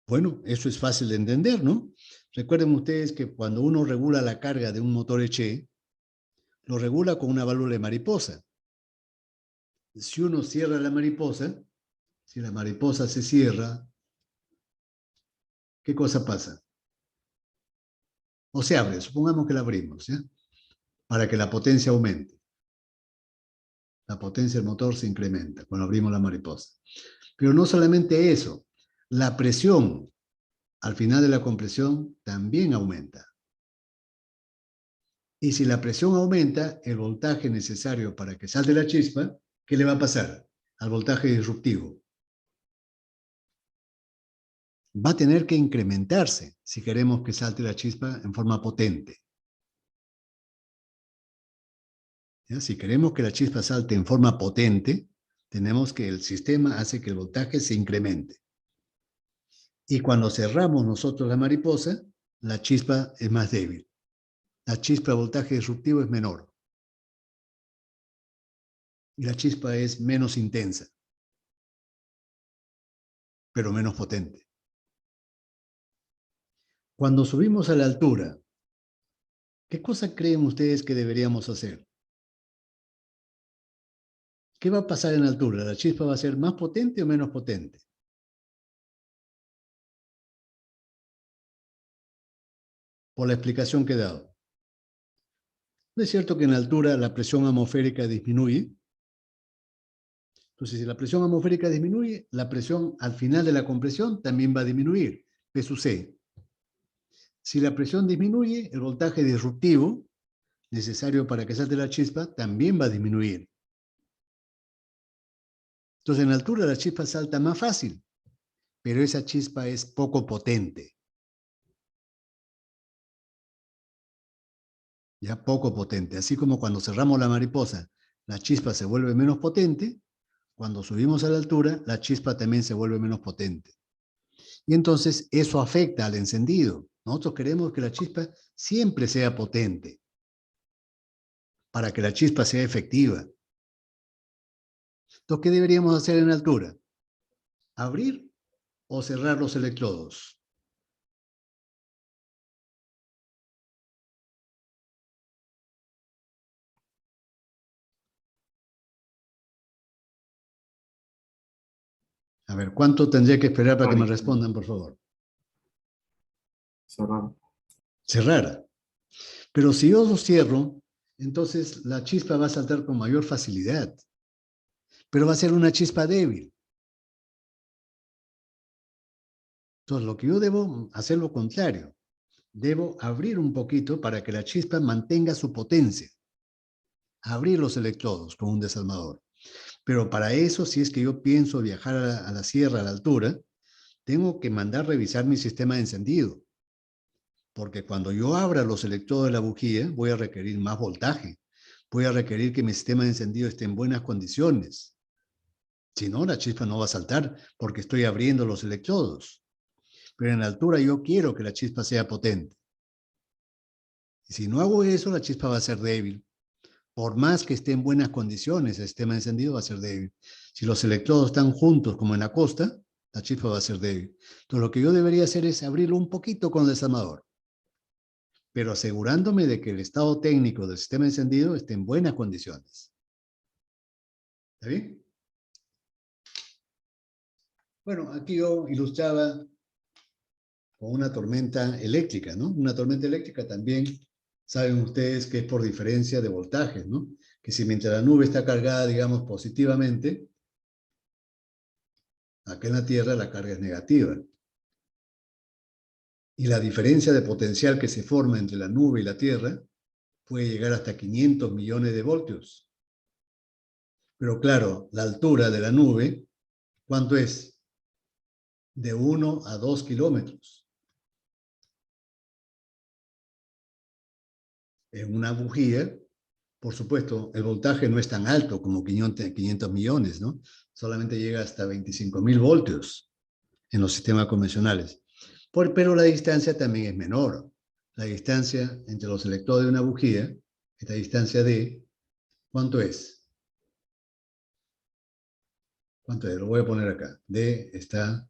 Bueno, eso es fácil de entender, ¿no? Recuerden ustedes que cuando uno regula la carga de un motor Eche, lo regula con una válvula de mariposa. si uno cierra la mariposa, si la mariposa se cierra, ¿qué cosa pasa? O se abre, supongamos que la abrimos, ¿ya? Para que la potencia aumente. La potencia del motor se incrementa cuando abrimos la mariposa. Pero no solamente eso, la presión al final de la compresión también aumenta. Y si la presión aumenta, el voltaje necesario para que salte la chispa, ¿qué le va a pasar al voltaje disruptivo? Va a tener que incrementarse si queremos que salte la chispa en forma potente. ¿Ya? Si queremos que la chispa salte en forma potente, tenemos que el sistema hace que el voltaje se incremente. Y cuando cerramos nosotros la mariposa, la chispa es más débil. La chispa de voltaje disruptivo es menor. Y la chispa es menos intensa, pero menos potente. Cuando subimos a la altura, ¿qué cosa creen ustedes que deberíamos hacer? ¿Qué va a pasar en altura? ¿La chispa va a ser más potente o menos potente? Por la explicación que he dado. ¿No es cierto que en altura la presión atmosférica disminuye? Entonces, si la presión atmosférica disminuye, la presión al final de la compresión también va a disminuir, P sub C. Si la presión disminuye, el voltaje disruptivo necesario para que salte la chispa también va a disminuir. Entonces, en altura la chispa salta más fácil, pero esa chispa es poco potente. Ya poco potente. Así como cuando cerramos la mariposa, la chispa se vuelve menos potente, cuando subimos a la altura, la chispa también se vuelve menos potente. Y entonces eso afecta al encendido. Nosotros queremos que la chispa siempre sea potente, para que la chispa sea efectiva. Entonces, ¿qué deberíamos hacer en altura? ¿Abrir o cerrar los electrodos? A ver, ¿cuánto tendría que esperar para que me respondan, por favor? Cerrar. Cerrar. Pero si yo lo cierro, entonces la chispa va a saltar con mayor facilidad. Pero va a ser una chispa débil. Entonces, lo que yo debo hacer lo contrario. Debo abrir un poquito para que la chispa mantenga su potencia. Abrir los electrodos con un desarmador. Pero para eso, si es que yo pienso viajar a la sierra, a la altura, tengo que mandar revisar mi sistema de encendido. Porque cuando yo abra los electrodos de la bujía, voy a requerir más voltaje. Voy a requerir que mi sistema de encendido esté en buenas condiciones. Si no, la chispa no va a saltar porque estoy abriendo los electrodos. Pero en la altura yo quiero que la chispa sea potente. Y si no hago eso, la chispa va a ser débil. Por más que esté en buenas condiciones, el sistema de encendido va a ser débil. Si los electrodos están juntos como en la costa, la chispa va a ser débil. Entonces lo que yo debería hacer es abrirlo un poquito con el desarmador, pero asegurándome de que el estado técnico del sistema de encendido esté en buenas condiciones. ¿Está bien? Bueno, aquí yo ilustraba con una tormenta eléctrica, ¿no? Una tormenta eléctrica también, saben ustedes que es por diferencia de voltajes, ¿no? Que si mientras la nube está cargada, digamos, positivamente, acá en la Tierra la carga es negativa. Y la diferencia de potencial que se forma entre la nube y la Tierra puede llegar hasta 500 millones de voltios. Pero claro, la altura de la nube, ¿cuánto es? De 1 a 2 kilómetros. En una bujía, por supuesto, el voltaje no es tan alto como 500 millones, ¿no? Solamente llega hasta 25.000 voltios en los sistemas convencionales. Pero la distancia también es menor. La distancia entre los electrodos de una bujía, esta distancia D, ¿cuánto es? ¿Cuánto es? Lo voy a poner acá. D está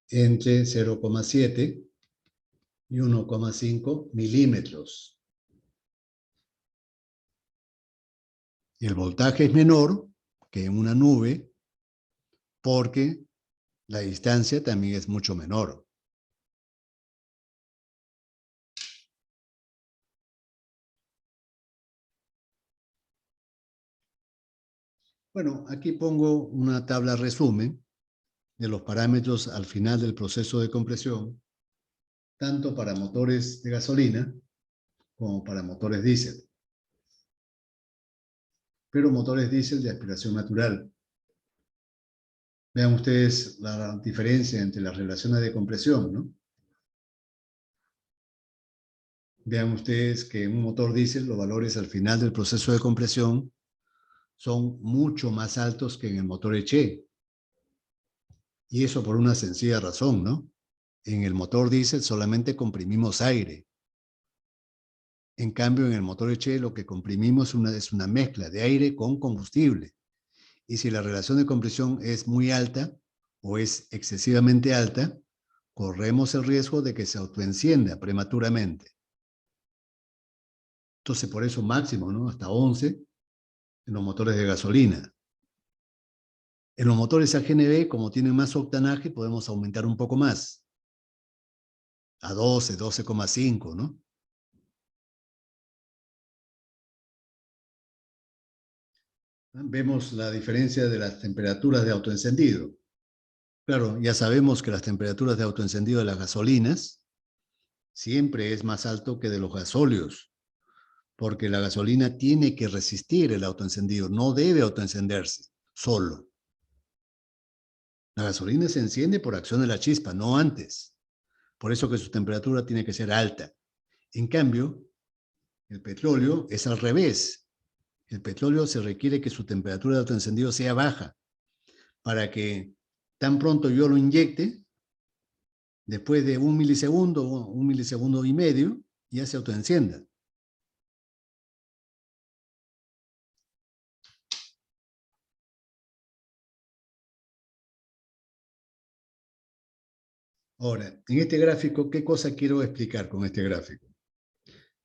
entre 0,7 y 1,5 milímetros. Y el voltaje es menor que en una nube, porque la distancia también es mucho menor. Bueno, aquí pongo una tabla resumen de los parámetros al final del proceso de compresión, tanto para motores de gasolina como para motores diésel. Pero motores diésel de aspiración natural. Vean ustedes la diferencia entre las relaciones de compresión, ¿no? Vean ustedes que en un motor diésel los valores al final del proceso de compresión son mucho más altos que en el motor Eche. Y eso por una sencilla razón, ¿no? En el motor diésel solamente comprimimos aire. En cambio, en el motor Eche lo que comprimimos es una mezcla de aire con combustible. Y si la relación de compresión es muy alta o es excesivamente alta, corremos el riesgo de que se autoencienda prematuramente. Entonces, por eso máximo, ¿no? Hasta 11 en los motores de gasolina. En los motores AGNB, como tienen más octanaje, podemos aumentar un poco más. A 12, 12,5, ¿no? Vemos la diferencia de las temperaturas de autoencendido. Claro, ya sabemos que las temperaturas de autoencendido de las gasolinas siempre es más alto que de los gasóleos, porque la gasolina tiene que resistir el autoencendido, no debe autoencenderse solo. La gasolina se enciende por acción de la chispa, no antes. Por eso que su temperatura tiene que ser alta. En cambio, el petróleo es al revés. El petróleo se requiere que su temperatura de autoencendido sea baja para que tan pronto yo lo inyecte, después de un milisegundo y medio, ya se autoencienda. Ahora, en este gráfico, ¿qué cosa quiero explicar con este gráfico?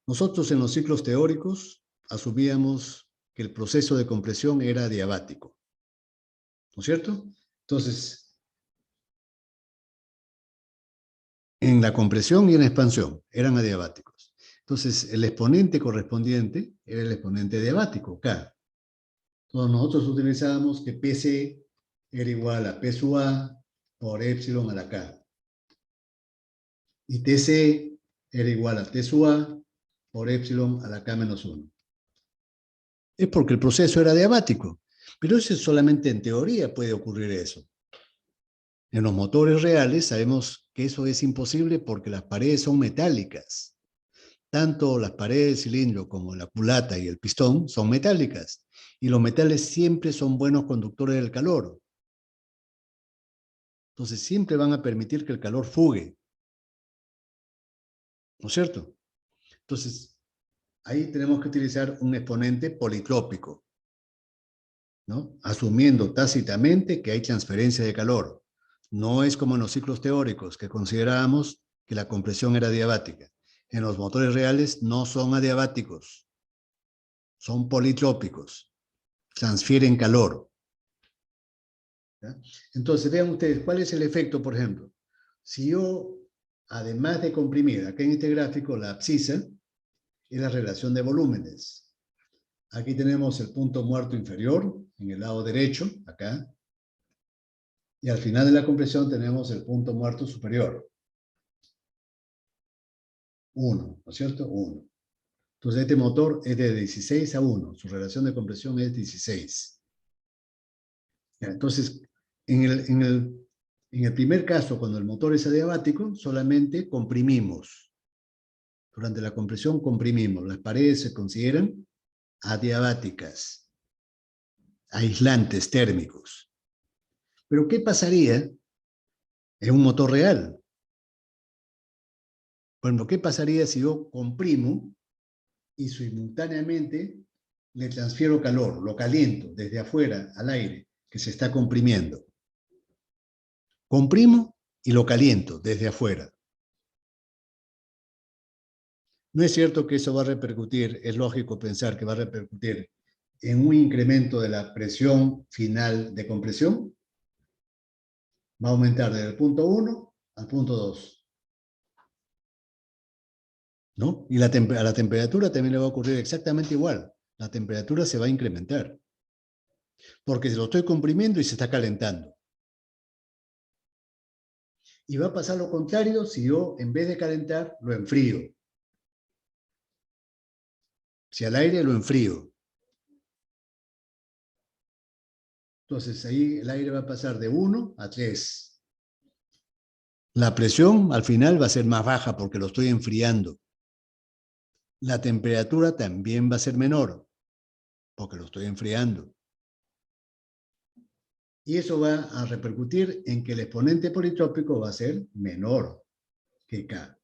Nosotros en los ciclos teóricos asumíamos que el proceso de compresión era adiabático, ¿no es cierto? Entonces, en la compresión y en la expansión eran adiabáticos. Entonces, el exponente correspondiente era el exponente adiabático, K. Entonces, nosotros utilizábamos que PC era igual a P sub A por epsilon a la K. Y TC era igual a T sub A por epsilon a la K menos 1. Es porque el proceso era adiabático. Pero eso solamente en teoría puede ocurrir eso. En los motores reales sabemos que eso es imposible porque las paredes son metálicas. Tanto las paredes del cilindro como la culata y el pistón son metálicas. Y los metales siempre son buenos conductores del calor. Entonces siempre van a permitir que el calor fugue. ¿No es cierto? Entonces, ahí tenemos que utilizar un exponente politrópico, ¿no? Asumiendo tácitamente que hay transferencia de calor. No es como en los ciclos teóricos, que considerábamos que la compresión era adiabática. En los motores reales no son adiabáticos, son politrópicos, transfieren calor. ¿Ya? Entonces, vean ustedes, ¿cuál es el efecto, por ejemplo? Si yo, además de comprimir, acá en este gráfico, la abscisa es la relación de volúmenes. Aquí tenemos el punto muerto inferior, en el lado derecho, acá. Y al final de la compresión tenemos el punto muerto superior. 1, ¿no es cierto? 1. Entonces este motor es de 16 a 1. Su relación de compresión es 16. Entonces, en el primer caso, cuando el motor es adiabático, solamente comprimimos. Durante la compresión comprimimos. Las paredes se consideran adiabáticas, aislantes térmicos. Pero ¿qué pasaría en un motor real? Bueno, ¿qué pasaría si yo comprimo y simultáneamente le transfiero calor, lo caliento desde afuera al aire que se está comprimiendo? Comprimo y lo caliento desde afuera. No es cierto que eso va a repercutir, es lógico pensar que va a repercutir en un incremento de la presión final de compresión, va a aumentar desde el punto 1 al punto 2. ¿No? Y a la temperatura también le va a ocurrir exactamente igual. La temperatura se va a incrementar. Porque lo estoy comprimiendo y se está calentando. Y va a pasar lo contrario si yo, en vez de calentar, lo enfrío. Si al aire lo enfrío. Entonces ahí el aire va a pasar de 1 a 3. La presión al final va a ser más baja porque lo estoy enfriando. La temperatura también va a ser menor porque lo estoy enfriando. Y eso va a repercutir en que el exponente politrópico va a ser menor que K.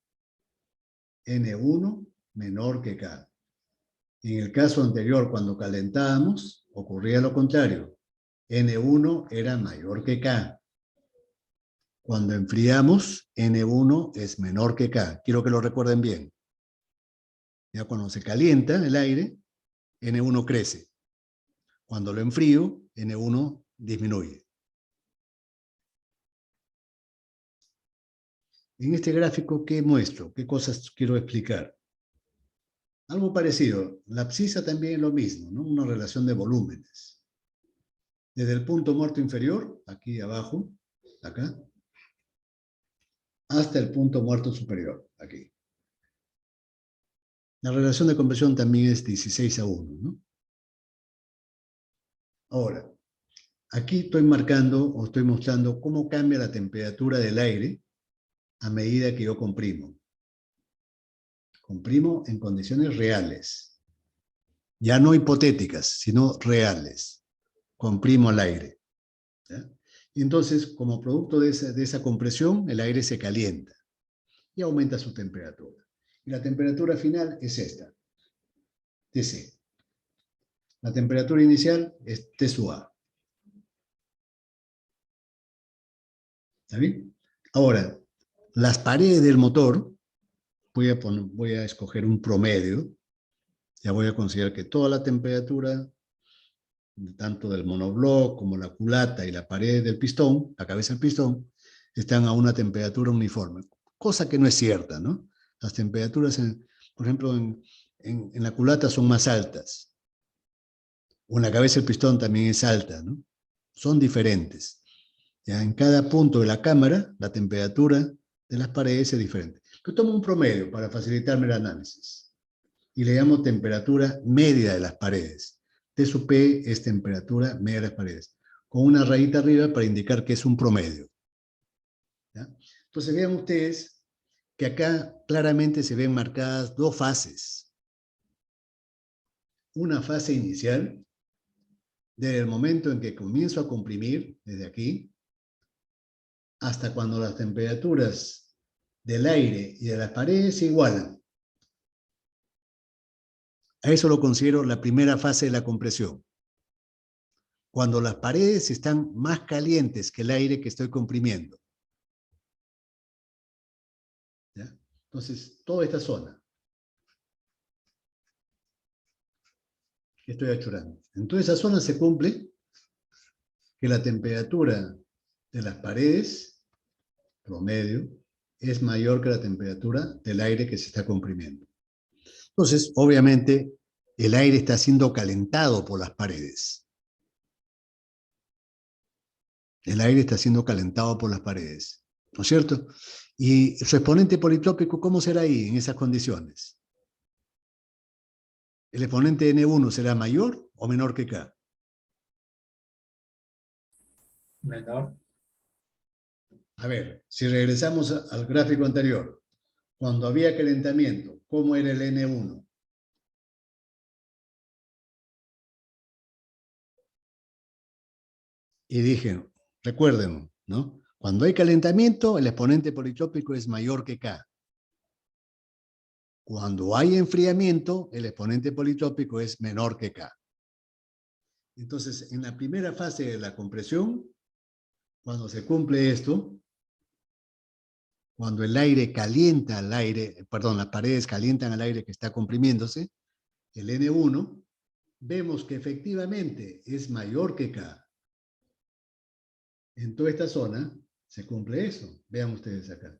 N1 menor que K. En el caso anterior, cuando calentábamos, ocurría lo contrario. N1 era mayor que K. Cuando enfriamos, N1 es menor que K. Quiero que lo recuerden bien. Ya cuando se calienta el aire, N1 crece. Cuando lo enfrío, N1 disminuye. En este gráfico, ¿qué muestro? ¿Qué cosas quiero explicar? Algo parecido. La abscisa también es lo mismo, ¿no? Una relación de volúmenes. Desde el punto muerto inferior, aquí abajo, acá, hasta el punto muerto superior, aquí. La relación de compresión también es 16:1, ¿no? Ahora, aquí estoy marcando o estoy mostrando cómo cambia la temperatura del aire a medida que yo comprimo. Comprimo en condiciones reales. Ya no hipotéticas, sino reales. Comprimo el aire. ¿Ya? Y entonces, como producto de esa compresión, el aire se calienta y aumenta su temperatura. Y la temperatura final es esta, Tc. La temperatura inicial es T sub A. ¿Está bien? Ahora, las paredes del motor, voy a escoger un promedio, ya voy a considerar que toda la temperatura, tanto del monobloc como la culata y la pared del pistón, la cabeza del pistón, están a una temperatura uniforme, cosa que no es cierta, ¿no? Las temperaturas, por ejemplo, en la culata son más altas, o en la cabeza del pistón también es alta, ¿no? Son diferentes. Ya en cada punto de la cámara, la temperatura de las paredes es diferente. Yo tomo un promedio para facilitarme el análisis y le llamo temperatura media de las paredes. T sub P es temperatura media de las paredes, con una rayita arriba para indicar que es un promedio. ¿Ya? Entonces vean ustedes que acá claramente se ven marcadas dos fases. Una fase inicial, desde el momento en que comienzo a comprimir, desde aquí, hasta cuando las temperaturas del aire y de las paredes se igualan. A eso lo considero la primera fase de la compresión. Cuando las paredes están más calientes que el aire que estoy comprimiendo. ¿Ya? Entonces, toda esta zona que estoy achurando. En toda esa zona se cumple que la temperatura de las paredes, promedio, es mayor que la temperatura del aire que se está comprimiendo. Entonces, obviamente, el aire está siendo calentado por las paredes. El aire está siendo calentado por las paredes, ¿no es cierto? Y su exponente politrópico, ¿cómo será ahí en esas condiciones? ¿El exponente N1 será mayor o menor que K? Menor. A ver, si regresamos al gráfico anterior, cuando había calentamiento, ¿cómo era el N1? Y dije, recuerden, ¿no? Cuando hay calentamiento, el exponente politrópico es mayor que K. Cuando hay enfriamiento, el exponente politrópico es menor que K. Entonces, en la primera fase de la compresión, cuando se cumple esto, cuando el aire calienta al aire, perdón, las paredes calientan al aire que está comprimiéndose, el N1 vemos que efectivamente es mayor que K. En toda esta zona se cumple eso. Vean ustedes acá.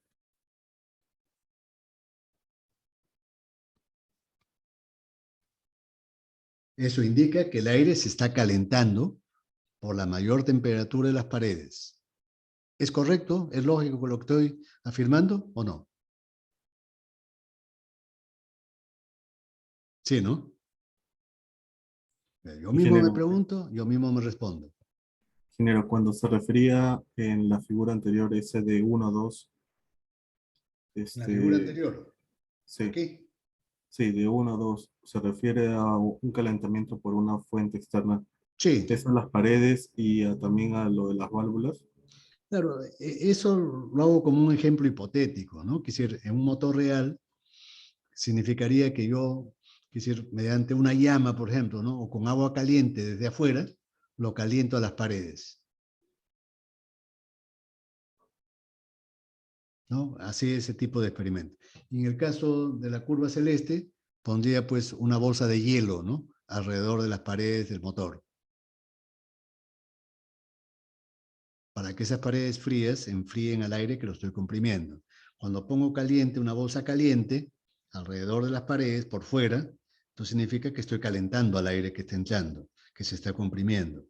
Eso indica que el aire se está calentando por la mayor temperatura de las paredes. ¿Es correcto? ¿Es lógico con lo que estoy afirmando o no? Sí, ¿no? Yo mismo me Ingeniero, pregunto, yo mismo me respondo. ingeniero, cuando se refería en la figura anterior, ese de 1, 2, La figura este, anterior. sí, Aquí. sí, de 1, 2, se refiere a un calentamiento por una fuente externa. Sí, Eso en las paredes y también a lo de las válvulas. claro, eso lo hago como un ejemplo hipotético, ¿no? Quisiera, en un motor real significaría que yo, quisiera, mediante una llama, por ejemplo, ¿no? O con agua caliente desde afuera, lo caliento a las paredes, ¿no? Así ese tipo de experimento. Y en el caso de la curva celeste, pondría pues una bolsa de hielo, ¿no? Alrededor de las paredes del motor, para que esas paredes frías enfríen al aire que lo estoy comprimiendo. Cuando pongo caliente, una bolsa caliente, alrededor de las paredes, por fuera, esto significa que estoy calentando al aire que está entrando, que se está comprimiendo.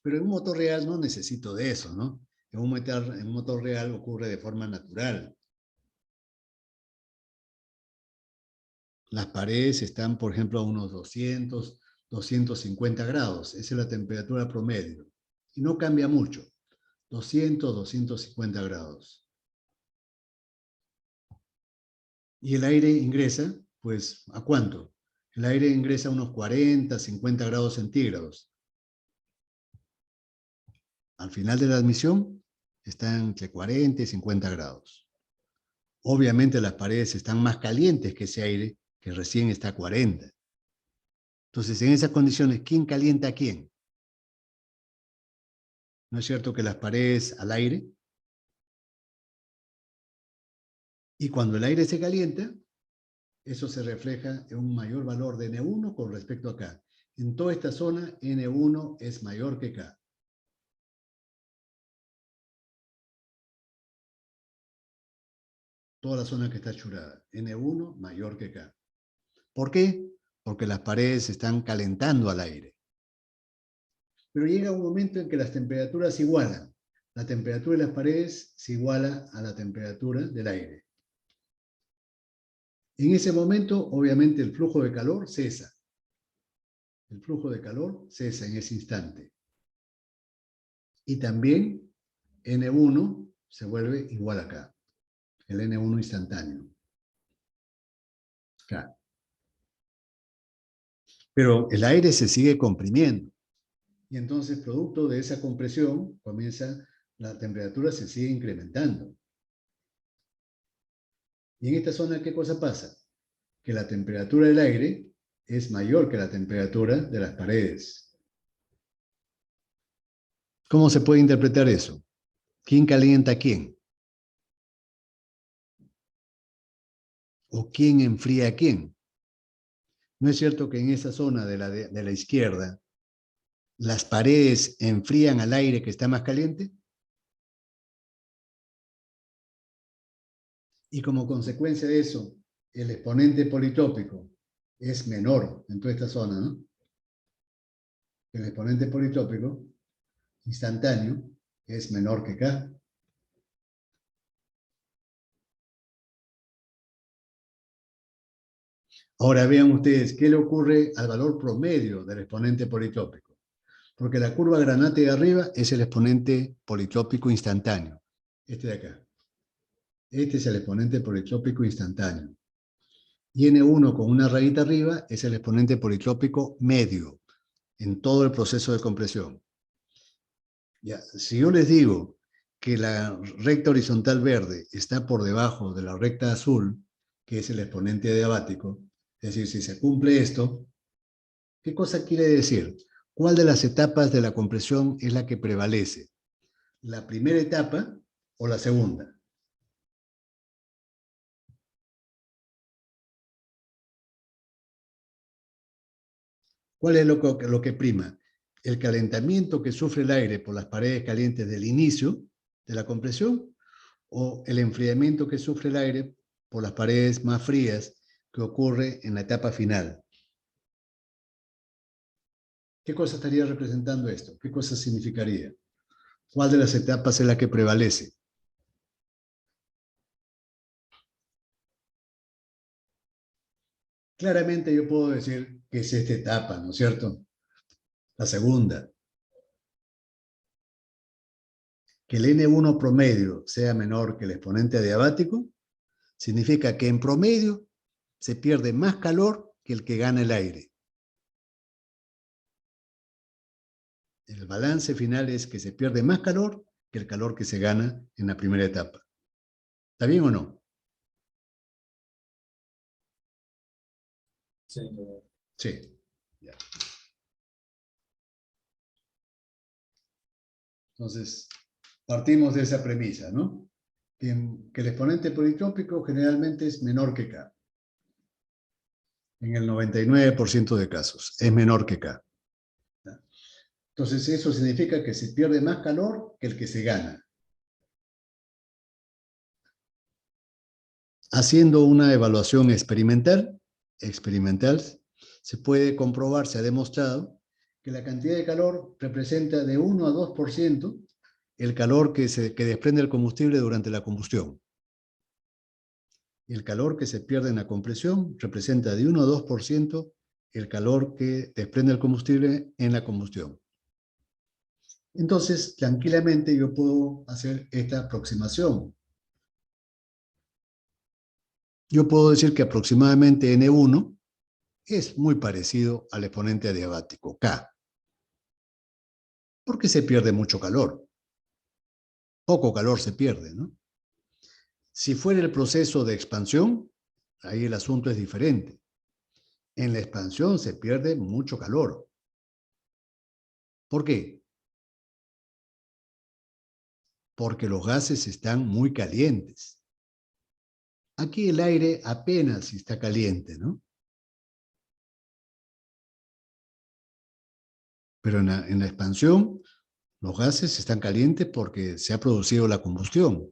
Pero en un motor real no necesito de eso, ¿no? En un motor real ocurre de forma natural. Las paredes están, por ejemplo, a unos 200, 250 grados. Esa es la temperatura promedio. Y no cambia mucho. 200, 250 grados. Y el aire ingresa, pues, ¿a cuánto? El aire ingresa a unos 40, 50 grados centígrados. Al final de la admisión está entre 40 y 50 grados. Obviamente las paredes están más calientes que ese aire que recién está a 40. Entonces, en esas condiciones, ¿quién calienta a quién? ¿No es cierto que las paredes al aire? Y cuando el aire se calienta, eso se refleja en un mayor valor de N1 con respecto a K. En toda esta zona, N1 es mayor que K. Toda la zona que está churada. N1 mayor que K. ¿Por qué? Porque las paredes se están calentando al aire. Pero llega un momento en que las temperaturas se igualan. La temperatura de las paredes se iguala a la temperatura del aire. En ese momento, obviamente, el flujo de calor cesa. El flujo de calor cesa en ese instante. Y también N1 se vuelve igual a K. El N1 instantáneo. K. Pero el aire se sigue comprimiendo. Y entonces, producto de esa compresión, la temperatura se sigue incrementando. Y en esta zona, ¿qué cosa pasa? Que la temperatura del aire es mayor que la temperatura de las paredes. ¿Cómo se puede interpretar eso? ¿Quién calienta a quién? ¿O quién enfría a quién? ¿No es cierto que en esa zona de la izquierda las paredes enfrían al aire que está más caliente? Y como consecuencia de eso, el exponente politópico es menor en toda esta zona, ¿no? El exponente politópico instantáneo es menor que K. Ahora vean ustedes qué le ocurre al valor promedio del exponente politópico. Porque la curva granate de arriba es el exponente politópico instantáneo. Este de acá. Este es el exponente politópico instantáneo. Y N1 con una rayita arriba es el exponente politópico medio en todo el proceso de compresión. Ya, si yo les digo que la recta horizontal verde está por debajo de la recta azul, que es el exponente adiabático, es decir, si se cumple esto, ¿qué cosa quiere decir? ¿Cuál de las etapas de la compresión es la que prevalece? ¿La primera etapa o la segunda? ¿Cuál es lo que prima? ¿El calentamiento que sufre el aire por las paredes calientes del inicio de la compresión o el enfriamiento que sufre el aire por las paredes más frías que ocurre en la etapa final? ¿Qué cosa estaría representando esto? ¿Qué cosa significaría? ¿Cuál de las etapas es la que prevalece? Claramente yo puedo decir que es esta etapa, ¿no es cierto? La segunda. Que el N1 promedio sea menor que el exponente adiabático significa que en promedio se pierde más calor que el que gana el aire. El balance final es que se pierde más calor que el calor que se gana en la primera etapa. ¿Está bien o no? Sí. Sí. Ya. Entonces, partimos de esa premisa, ¿no? Que el exponente politrópico generalmente es menor que K. En el 99% de casos, es menor que K. Entonces, eso significa que se pierde más calor que el que se gana. Haciendo una evaluación experimental, se puede comprobar, se ha demostrado, que la cantidad de calor representa de 1 a 2% el calor que desprende el combustible durante la combustión. El calor que se pierde en la compresión representa de 1 a 2% el calor que desprende el combustible en la combustión. Entonces, tranquilamente yo puedo hacer esta aproximación. Yo puedo decir que aproximadamente N1 es muy parecido al exponente adiabático, K, porque se pierde mucho calor. Poco calor se pierde, ¿no? Si fuera el proceso de expansión, ahí el asunto es diferente. En la expansión se pierde mucho calor. ¿Por qué? Porque los gases están muy calientes. Aquí el aire apenas está caliente, ¿no? Pero en la expansión, los gases están calientes porque se ha producido la combustión.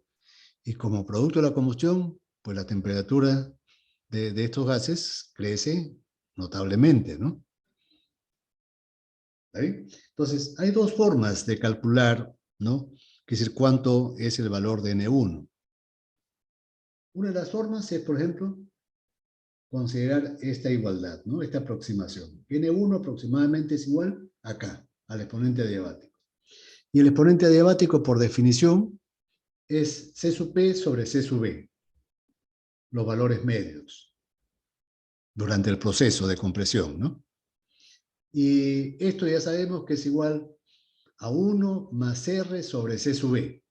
Y como producto de la combustión, pues la temperatura de estos gases crece notablemente, ¿no? ¿Está bien? Entonces, hay dos formas de calcular, ¿no? Es decir, cuánto es el valor de N1. Una de las formas es, por ejemplo, considerar esta igualdad, ¿no? Esta aproximación. N1 aproximadamente es igual acá, al exponente adiabático. Y el exponente adiabático, por definición, es C sub P sobre C sub B, los valores medios, durante el proceso de compresión, ¿no? Y esto ya sabemos que es igual a 1 más R sobre C sub B.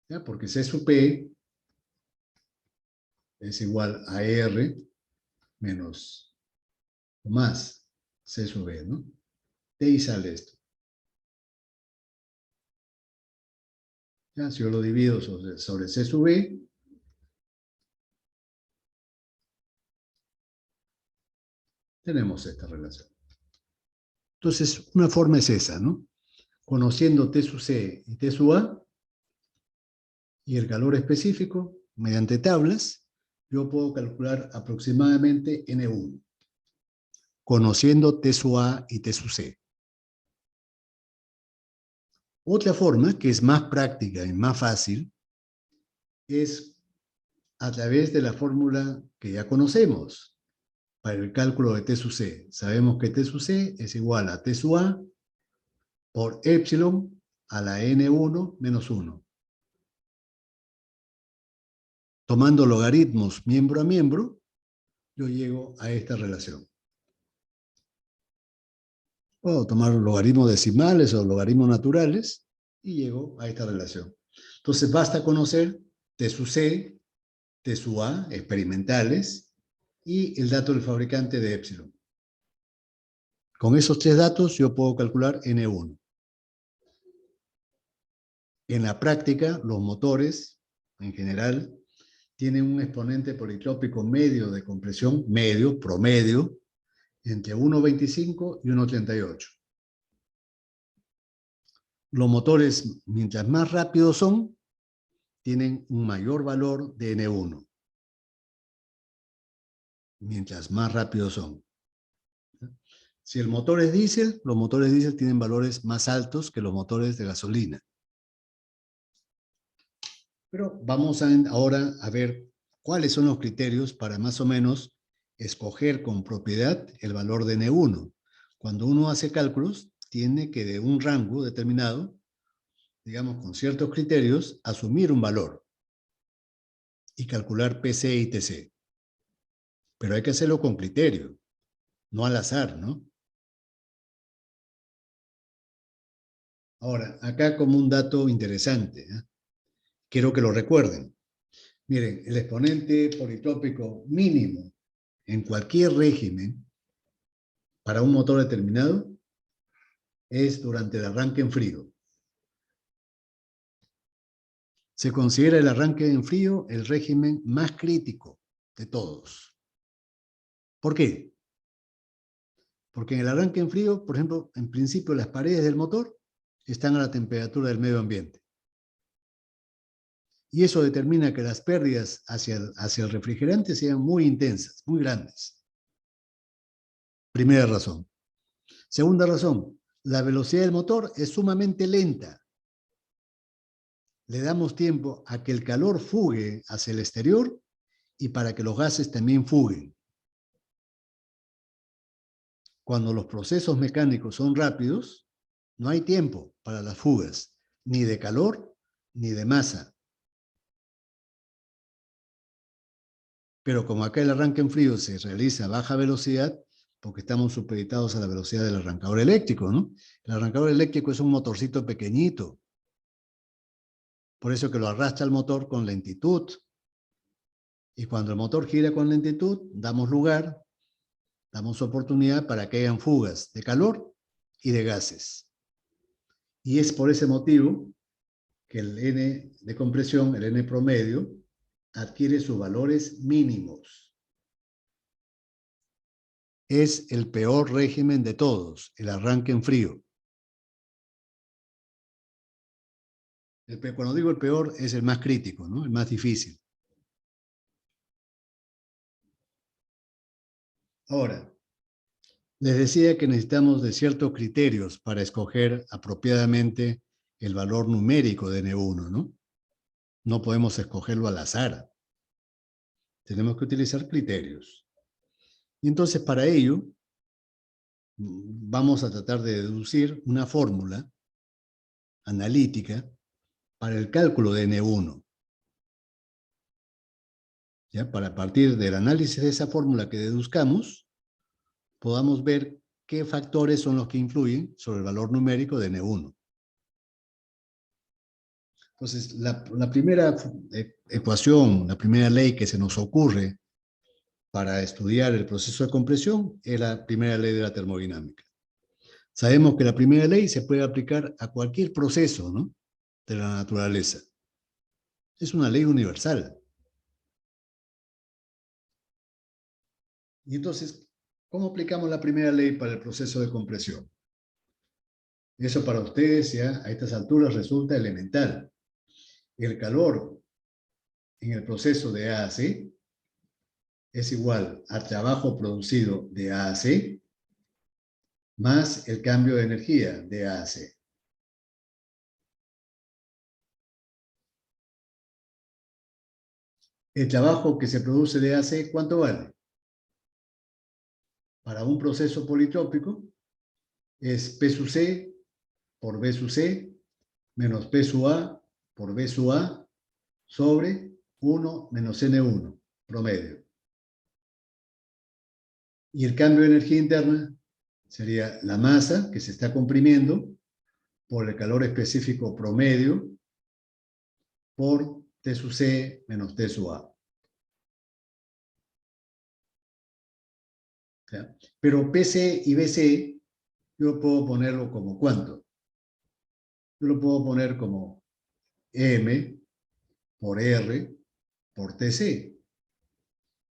¿Ya? Porque C sub P es igual a R menos o más C sub B, ¿no? De ahí sale esto. ¿Ya? Si yo lo divido sobre C sub B, tenemos esta relación. Entonces, una forma es esa, ¿no? Conociendo T sub C y T sub A y el calor específico, mediante tablas, yo puedo calcular aproximadamente N1, conociendo T sub A y T sub C. Otra forma, que es más práctica y más fácil, es a través de la fórmula que ya conocemos para el cálculo de T sub C. Sabemos que T sub C es igual a T sub A por epsilon a la N1 menos 1. Tomando logaritmos miembro a miembro, yo llego a esta relación. Puedo tomar logaritmos decimales o logaritmos naturales y llego a esta relación. Entonces basta conocer T sub C, T sub A, experimentales, y el dato del fabricante de epsilon. Con esos tres datos yo puedo calcular N1. En la práctica, los motores, en general, tienen un exponente politrópico medio de compresión, medio, promedio, entre 1.25 y 1.38. Los motores, mientras más rápidos son, tienen un mayor valor de N1. Mientras más rápidos son. Si el motor es diésel, los motores diésel tienen valores más altos que los motores de gasolina. Pero vamos ahora a ver cuáles son los criterios para más o menos escoger con propiedad el valor de N1. Cuando uno hace cálculos, tiene que de un rango determinado, digamos con ciertos criterios, asumir un valor y calcular PC y TC. Pero hay que hacerlo con criterio, no al azar, ¿no? Ahora, acá como un dato interesante, ¿eh? Quiero que lo recuerden. Miren, el exponente politópico mínimo en cualquier régimen para un motor determinado es durante el arranque en frío. Se considera el arranque en frío el régimen más crítico de todos. ¿Por qué? Porque en el arranque en frío, por ejemplo, en principio las paredes del motor están a la temperatura del medio ambiente. Y eso determina que las pérdidas hacia el refrigerante sean muy intensas, muy grandes. Primera razón. Segunda razón, la velocidad del motor es sumamente lenta. Le damos tiempo a que el calor fugue hacia el exterior y para que los gases también fuguen. Cuando los procesos mecánicos son rápidos, no hay tiempo para las fugas, ni de calor ni de masa. Pero como acá el arranque en frío se realiza a baja velocidad, porque estamos supeditados a la velocidad del arrancador eléctrico, ¿no? El arrancador eléctrico es un motorcito pequeñito. Por eso que lo arrastra el motor con lentitud. Y cuando el motor gira con lentitud, damos lugar, damos oportunidad para que hayan fugas de calor y de gases. Y es por ese motivo que el N de compresión, el N promedio, adquiere sus valores mínimos. Es el peor régimen de todos, el arranque en frío. Cuando digo el peor, es el más crítico, ¿no? El más difícil. Ahora, les decía que necesitamos de ciertos criterios para escoger apropiadamente el valor numérico de N1, ¿no? No podemos escogerlo al azar. Tenemos que utilizar criterios. Y entonces, para ello, vamos a tratar de deducir una fórmula analítica para el cálculo de N1. ¿Ya? Para partir del análisis de esa fórmula que deduzcamos, podamos ver qué factores son los que influyen sobre el valor numérico de N1. Entonces, la primera ecuación, la primera ley que se nos ocurre para estudiar el proceso de compresión es la primera ley de la termodinámica. Sabemos que la primera ley se puede aplicar a cualquier proceso, ¿no?, de la naturaleza. Es una ley universal. Y entonces, ¿cómo aplicamos la primera ley para el proceso de compresión? Eso para ustedes ya a estas alturas resulta elemental. El calor en el proceso de A a C es igual al trabajo producido de A a C más el cambio de energía de A a C. El trabajo que se produce de A a C, ¿cuánto vale? Para un proceso politrópico es P sub C por B sub C menos P sub A por B sub A sobre 1 menos N1 promedio. Y el cambio de energía interna sería la masa que se está comprimiendo por el calor específico promedio por T sub C menos T sub A. ¿Ya? Pero PC y BC yo puedo ponerlo como ¿cuánto? Yo lo puedo poner como M por R por TC.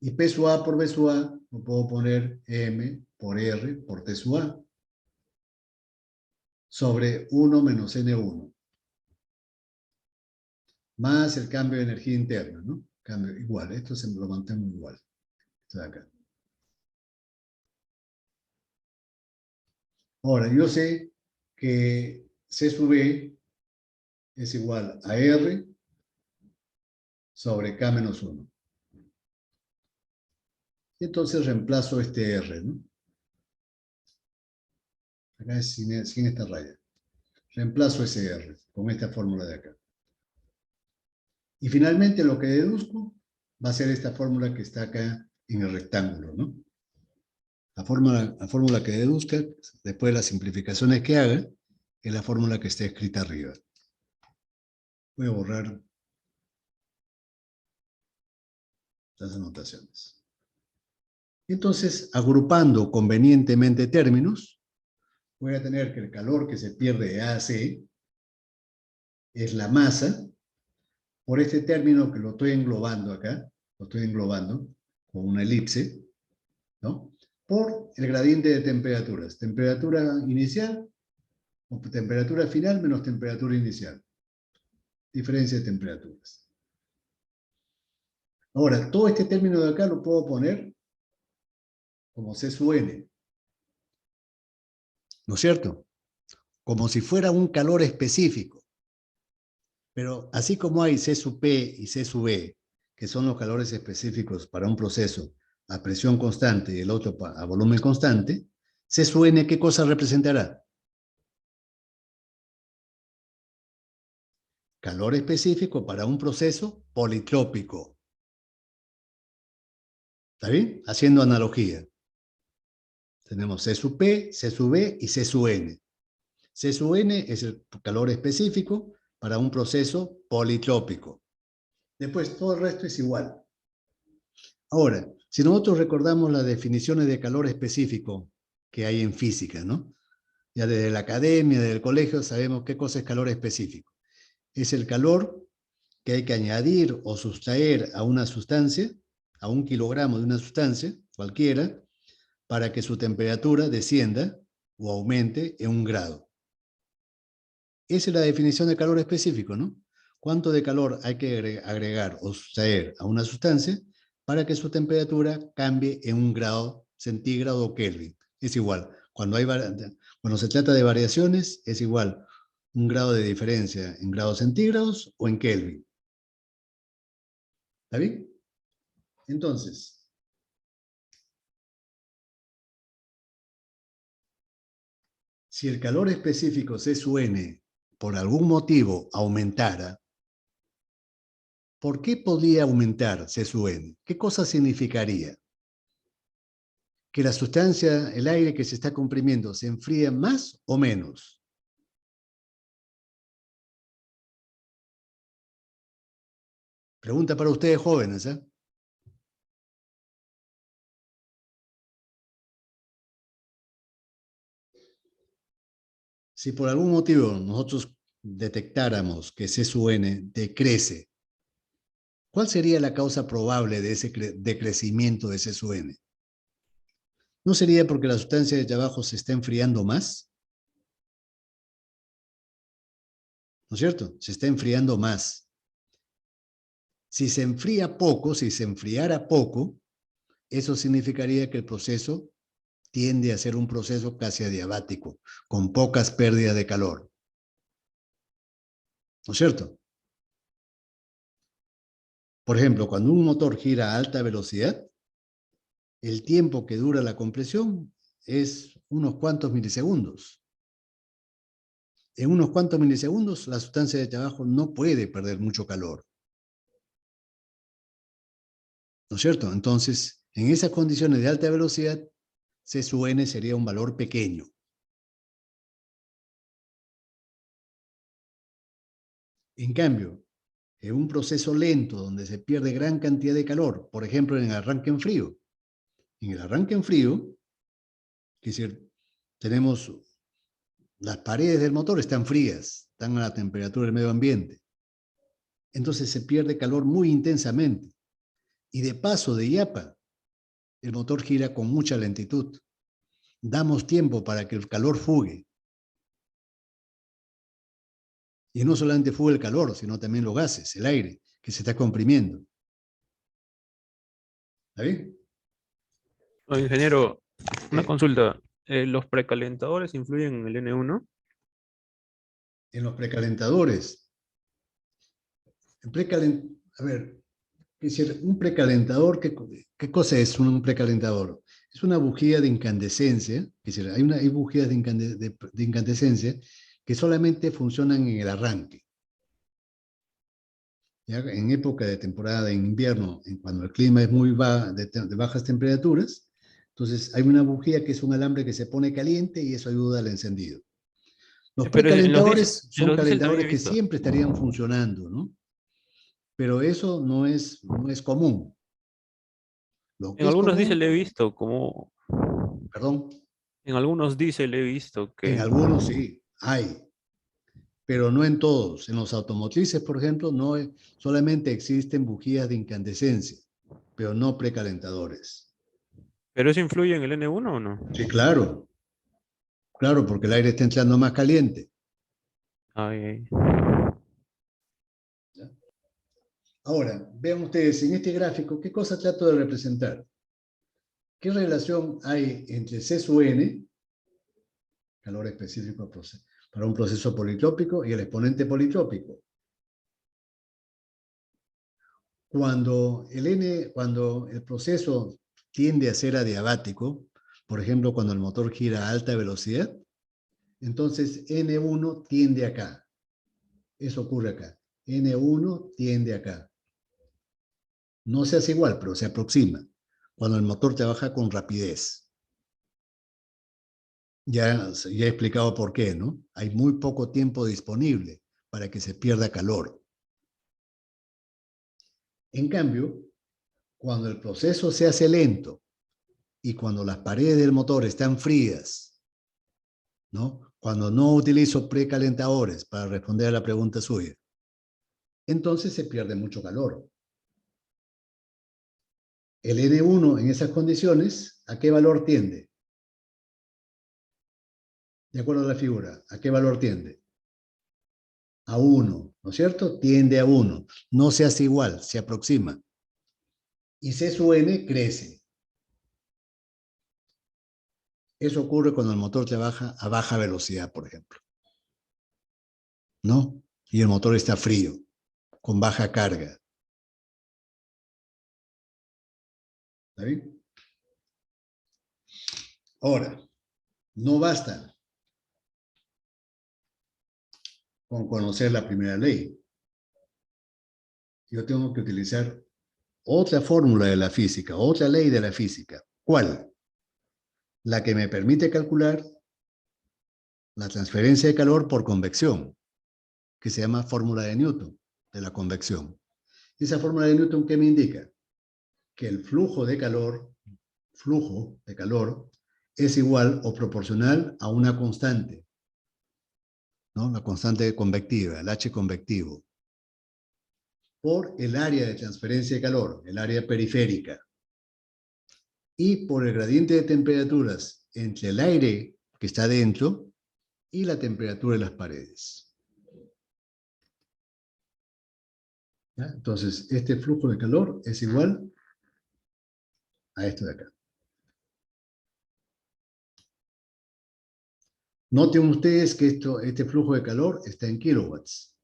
Y P sub A por B sub A lo puedo poner M por R por T sub A sobre 1 menos N1, más el cambio de energía interna, ¿no? Cambio igual, esto se lo mantengo igual. Esto de acá. Ahora, yo sé que C sub B es igual a R sobre K menos 1. Y entonces reemplazo este R, ¿no? Acá es sin esta raya. Reemplazo ese R con esta fórmula de acá. Y finalmente lo que deduzco va a ser esta fórmula que está acá en el rectángulo, ¿no? La fórmula que deduzca, después de las simplificaciones que haga, es la fórmula que está escrita arriba. Voy a borrar las anotaciones. Entonces, agrupando convenientemente términos, voy a tener que el calor que se pierde de A a C es la masa por este término que lo estoy englobando acá, lo estoy englobando con una elipse, ¿no? Por el gradiente de temperaturas. Temperatura inicial o temperatura final menos temperatura inicial. Diferencia de temperaturas. Ahora, todo este término de acá lo puedo poner como C sub N. ¿No es cierto? Como si fuera un calor específico. Pero así como hay C sub P y C sub B, que son los calores específicos para un proceso a presión constante y el otro a volumen constante, C sub N, ¿qué cosa representará? Calor específico para un proceso politrópico. ¿Está bien? Haciendo analogía. Tenemos C sub P, C sub B y C sub N. C sub N es el calor específico para un proceso politrópico. Después, todo el resto es igual. Ahora, si nosotros recordamos las definiciones de calor específico que hay en física, ¿no? Ya desde la academia, desde el colegio, sabemos qué cosa es calor específico. Es el calor que hay que añadir o sustraer a una sustancia, a 1 kilogramo de una sustancia, cualquiera, para que su temperatura descienda o aumente en 1 grado. Esa es la definición de calor específico, ¿no? ¿Cuánto de calor hay que agregar o sustraer a una sustancia para que su temperatura cambie en 1 grado centígrado o Kelvin? Es igual. Cuando se trata de variaciones, es igual 1 grado de diferencia en grados centígrados o en Kelvin. ¿Está bien? Entonces, si el calor específico C sub N por algún motivo aumentara, ¿por qué podría aumentar C sub N? ¿Qué cosa significaría? ¿Que la sustancia, el aire que se está comprimiendo, se enfría más o menos? Pregunta para ustedes jóvenes, ¿eh? Si por algún motivo nosotros detectáramos que C sub N decrece, ¿cuál sería la causa probable de ese decrecimiento de C sub N? ¿No sería porque la sustancia de abajo se está enfriando más? ¿No es cierto? Se está enfriando más. Si se enfría poco, si se enfriara poco, eso significaría que el proceso tiende a ser un proceso casi adiabático, con pocas pérdidas de calor. ¿No es cierto? Por ejemplo, cuando un motor gira a alta velocidad, el tiempo que dura la compresión es unos cuantos milisegundos. En unos cuantos milisegundos, la sustancia de abajo no puede perder mucho calor. ¿No es cierto? Entonces, en esas condiciones de alta velocidad, C sub N sería un valor pequeño. En cambio, en un proceso lento donde se pierde gran cantidad de calor, por ejemplo, en el arranque en frío. En el arranque en frío, es decir, tenemos las paredes del motor están frías, están a la temperatura del medio ambiente. Entonces se pierde calor muy intensamente. Y de paso, de IAPA, el motor gira con mucha lentitud. Damos tiempo para que el calor fugue. Y no solamente fuga el calor, sino también los gases, el aire, que se está comprimiendo. ¿Está bien? Oye, ingeniero, una Eh, consulta. ¿Los precalentadores influyen en el N1? En los precalentadores. A ver, es decir, un precalentador, ¿qué cosa es un precalentador? Es una bujía de incandescencia, es decir, hay bujías de incandescencia que solamente funcionan en el arranque. ¿Ya? En época de temporada de invierno, cuando el clima es muy de bajas temperaturas, entonces hay una bujía que es un alambre que se pone caliente y eso ayuda al encendido. Los Pero precalentadores en son los diésel también calentadores he que visto. siempre estarían funcionando, ¿no? Pero eso no es común. Lo En que es algunos diésel he común, visto como... perdón, En algunos diésel he visto en que... algunos sí, hay, pero no en todos. En los automotrices, por ejemplo, solamente existen bujías de incandescencia, pero no precalentadores. ¿Pero eso influye en el N1 o no? Sí, claro, claro, porque el aire está entrando más caliente. Ay, ay. ¿Ya? Ahora, vean ustedes en este gráfico, ¿qué cosa trato de representar? ¿Qué relación hay entre C sub n, calor específico para un proceso politrópico, y el exponente politrópico? Cuando el proceso tiende a ser adiabático, por ejemplo, cuando el motor gira a alta velocidad, entonces N1 tiende acá. Eso ocurre acá. N1 tiende acá. No se hace igual, pero se aproxima. Cuando el motor trabaja con rapidez. Ya he explicado por qué, ¿no? Hay muy poco tiempo disponible para que se pierda calor. En cambio, cuando el proceso se hace lento y cuando las paredes del motor están frías, ¿no? Cuando no utilizo precalentadores para responder a la pregunta suya, entonces se pierde mucho calor. El N1 en esas condiciones, ¿a qué valor tiende? De acuerdo a la figura, ¿a qué valor tiende? A 1, ¿no es cierto? Tiende a 1. No se hace igual, se aproxima. Y C sub n crece. Eso ocurre cuando el motor trabaja a baja velocidad, por ejemplo. ¿No? Y el motor está frío, con baja carga. ¿Está bien? Ahora, no basta con conocer la primera ley. Yo tengo que utilizar otra fórmula de la física, otra ley de la física. ¿Cuál? La que me permite calcular la transferencia de calor por convección, que se llama fórmula de Newton, de la convección. Esa fórmula de Newton, ¿qué me indica? Que el flujo de calor es igual o proporcional a una constante, ¿no? La constante convectiva, el H convectivo, por el área de transferencia de calor, el área periférica, y por el gradiente de temperaturas entre el aire que está dentro y la temperatura de las paredes. ¿Ya? Entonces, este flujo de calor es igual a esto de acá. Noten ustedes que este flujo de calor está en kilowatts.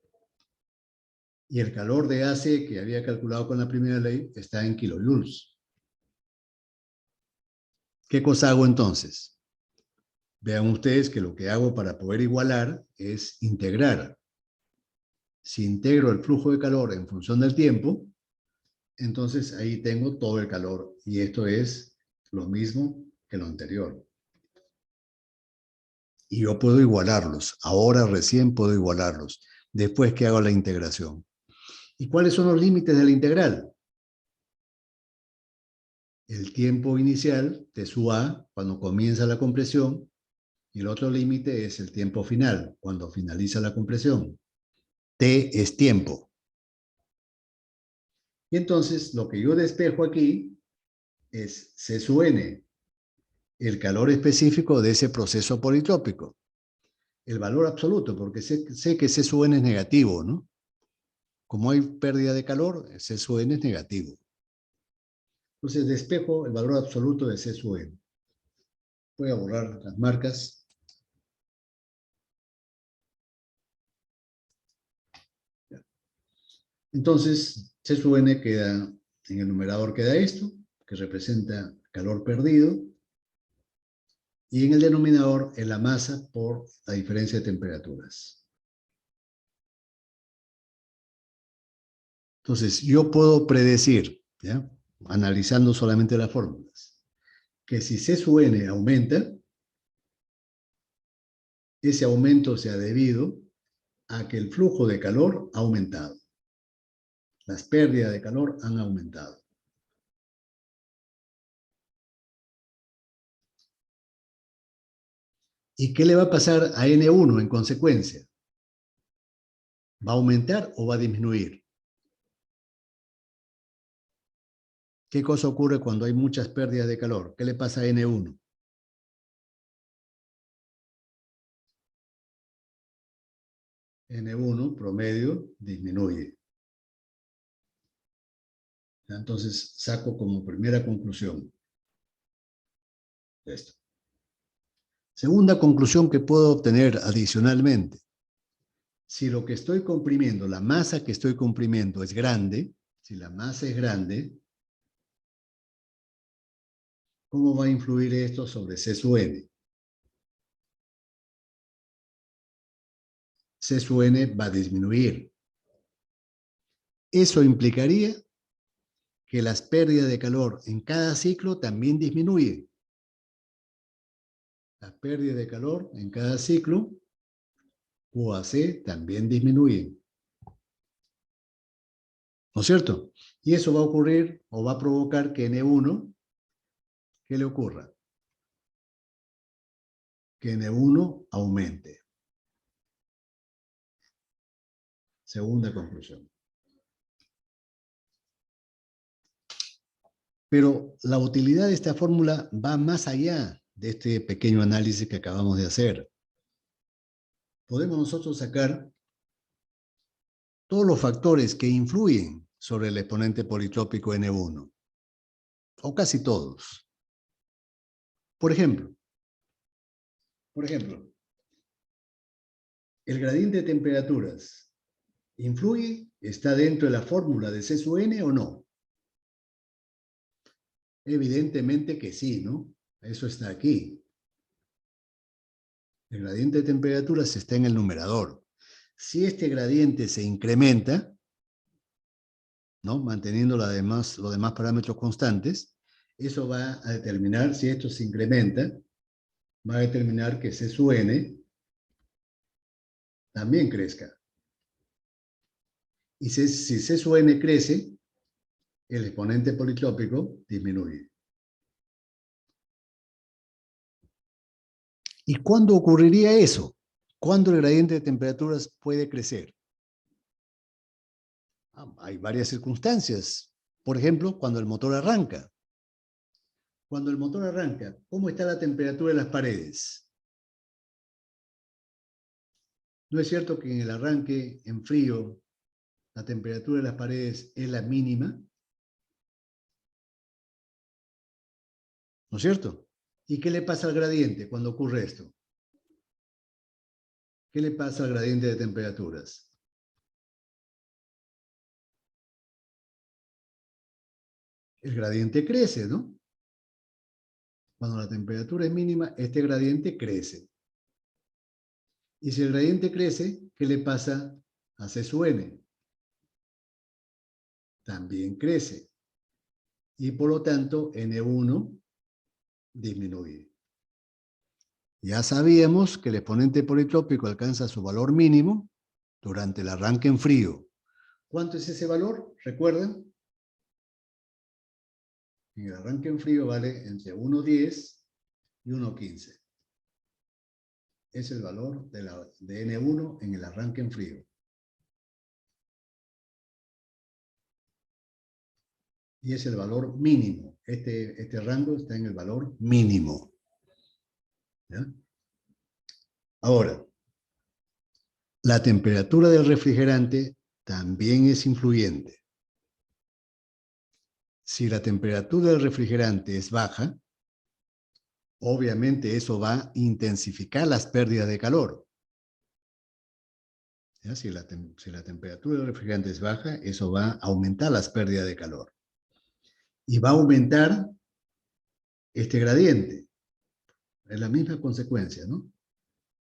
Y el calor de AC que había calculado con la primera ley está en kilojoules. ¿Qué cosa hago entonces? Vean ustedes que lo que hago para poder igualar es integrar. Si integro el flujo de calor en función del tiempo, entonces ahí tengo todo el calor. Y esto es lo mismo que lo anterior. Y yo puedo igualarlos. Ahora recién puedo igualarlos. Después que hago la integración. ¿Y cuáles son los límites de la integral? El tiempo inicial, T sub A, cuando comienza la compresión, y el otro límite es el tiempo final, cuando finaliza la compresión. T es tiempo. Y entonces, lo que yo despejo aquí es C sub n, el calor específico de ese proceso politrópico. El valor absoluto, porque sé que C sub n es negativo, ¿no? Como hay pérdida de calor, C sub n es negativo. Entonces despejo el valor absoluto de C sub n. Voy a borrar las marcas. Entonces, C sub n queda, en el numerador queda esto, que representa calor perdido, y en el denominador es la masa por la diferencia de temperaturas. Entonces, yo puedo predecir, ¿ya?, analizando solamente las fórmulas, que si C sub n aumenta, ese aumento se ha debido a que el flujo de calor ha aumentado. Las pérdidas de calor han aumentado. ¿Y qué le va a pasar a N1 en consecuencia? ¿Va a aumentar o va a disminuir? ¿Qué cosa ocurre cuando hay muchas pérdidas de calor? ¿Qué le pasa a N1? N1 promedio disminuye. Entonces saco como primera conclusión esto. Segunda conclusión que puedo obtener adicionalmente. Si lo que estoy comprimiendo, la masa que estoy comprimiendo es grande, si la masa es grande, ¿cómo va a influir esto sobre C sub n? C sub n va a disminuir. Eso implicaría que las pérdidas de calor en cada ciclo también disminuyen. Las pérdidas de calor en cada ciclo, QAC, también disminuyen. ¿No es cierto? Y eso va a ocurrir o va a provocar que N1, ¿qué le ocurra? Que N1 aumente. Segunda conclusión. Pero la utilidad de esta fórmula va más allá de este pequeño análisis que acabamos de hacer. Podemos nosotros sacar todos los factores que influyen sobre el exponente politrópico N1, o casi todos. Por ejemplo, el gradiente de temperaturas ¿influye? ¿Está dentro de la fórmula de C sub n o no? Evidentemente que sí, ¿no? Eso está aquí. El gradiente de temperaturas está en el numerador. Si este gradiente se incrementa, ¿no?, manteniendo los demás parámetros constantes, eso va a determinar, si esto se incrementa, va a determinar que C sub n también crezca. Y si C sub n crece, el exponente politrópico disminuye. ¿Y cuándo ocurriría eso? ¿Cuándo el gradiente de temperaturas puede crecer? Hay varias circunstancias. Por ejemplo, cuando el motor arranca. Cuando el motor arranca, ¿cómo está la temperatura de las paredes? ¿No es cierto que en el arranque en frío la temperatura de las paredes es la mínima? ¿No es cierto? ¿Y qué le pasa al gradiente cuando ocurre esto? ¿Qué le pasa al gradiente de temperaturas? El gradiente crece, ¿no? Cuando la temperatura es mínima, este gradiente crece. Y si el gradiente crece, ¿qué le pasa a C sub n? También crece. Y por lo tanto, N1 disminuye. Ya sabíamos que el exponente politrópico alcanza su valor mínimo durante el arranque en frío. ¿Cuánto es ese valor? ¿Recuerdan? En el arranque en frío vale entre 1,10 y 1,15. Es el valor de N1 en el arranque en frío. y es el valor mínimo. Este rango está en el valor mínimo. ¿Ya? Ahora, la temperatura del refrigerante también es influyente. Si la temperatura del refrigerante es baja, obviamente eso va a intensificar las pérdidas de calor. ¿Ya? Si la temperatura del refrigerante es baja, eso va a aumentar las pérdidas de calor. Y va a aumentar este gradiente. Es la misma consecuencia, ¿no?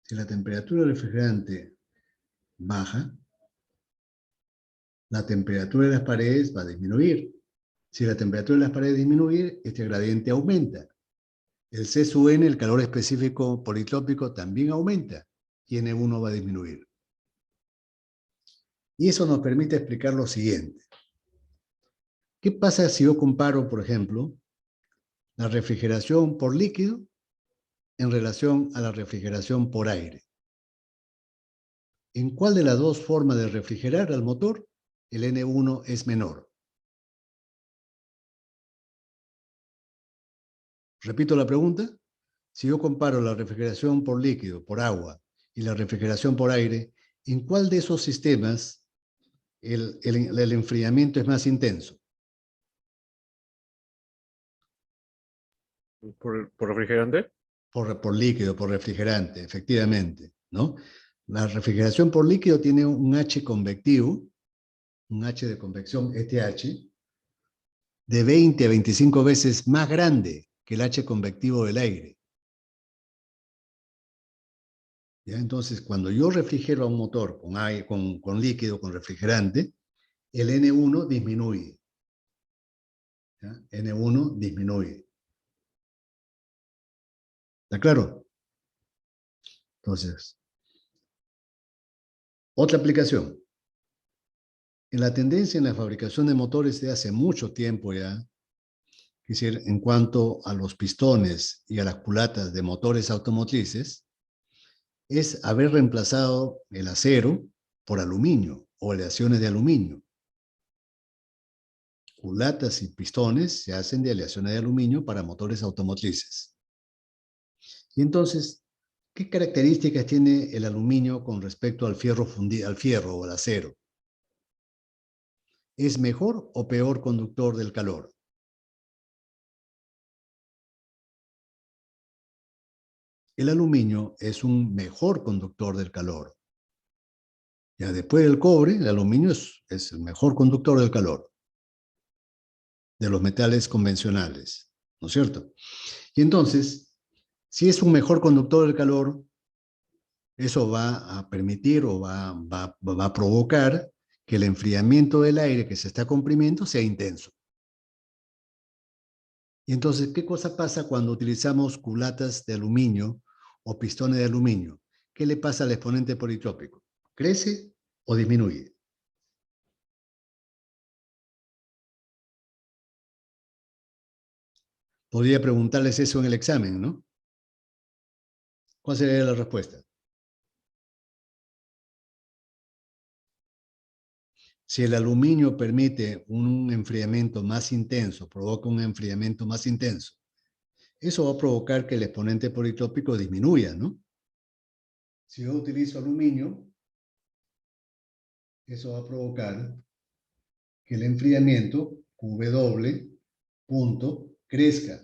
Si la temperatura del refrigerante baja, la temperatura de las paredes va a disminuir. Si la temperatura de las paredes disminuye, este gradiente aumenta. El C sub n, el calor específico politrópico, también aumenta y N1 va a disminuir. Y eso nos permite explicar lo siguiente. ¿Qué pasa si yo comparo, por ejemplo, la refrigeración por líquido en relación a la refrigeración por aire? ¿En cuál de las dos formas de refrigerar al motor el N1 es menor? Repito la pregunta. Si yo comparo la refrigeración por líquido, por agua, y la refrigeración por aire, ¿en cuál de esos sistemas el enfriamiento es más intenso? ¿Por refrigerante? Por líquido, por refrigerante, efectivamente, ¿no? La refrigeración por líquido tiene un H convectivo, un H de convección, este H, de 20 a 25 veces más grande que el H convectivo del aire. ¿Ya? Entonces, cuando yo refrigero a un motor con líquido, con refrigerante, el N1 disminuye. ¿Ya? N1 disminuye. ¿Está claro? Entonces, otra aplicación. En la tendencia en la fabricación de motores de hace mucho tiempo ya, es decir, en cuanto a los pistones y a las culatas de motores automotrices, es haber reemplazado el acero por aluminio o aleaciones de aluminio. Culatas y pistones se hacen de aleaciones de aluminio para motores automotrices. Y entonces, ¿qué características tiene el aluminio con respecto al fierro fundido, al fierro o al acero? ¿Es mejor o peor conductor del calor? El aluminio es un mejor conductor del calor. Ya después del cobre, el aluminio es el mejor conductor del calor, de los metales convencionales, ¿no es cierto? Y entonces, si es un mejor conductor del calor, eso va a permitir o va a provocar que el enfriamiento del aire que se está comprimiendo sea intenso. Y entonces, ¿qué cosa pasa cuando utilizamos culatas de aluminio o pistones de aluminio? ¿Qué le pasa al exponente politrópico? ¿Crece o disminuye? Podría preguntarles eso en el examen, ¿no? ¿Cuál sería la respuesta? Si el aluminio permite un enfriamiento más intenso, provoca un enfriamiento más intenso, eso va a provocar que el exponente politrópico disminuya, ¿no? Si yo utilizo aluminio, eso va a provocar que el enfriamiento, W, punto, crezca.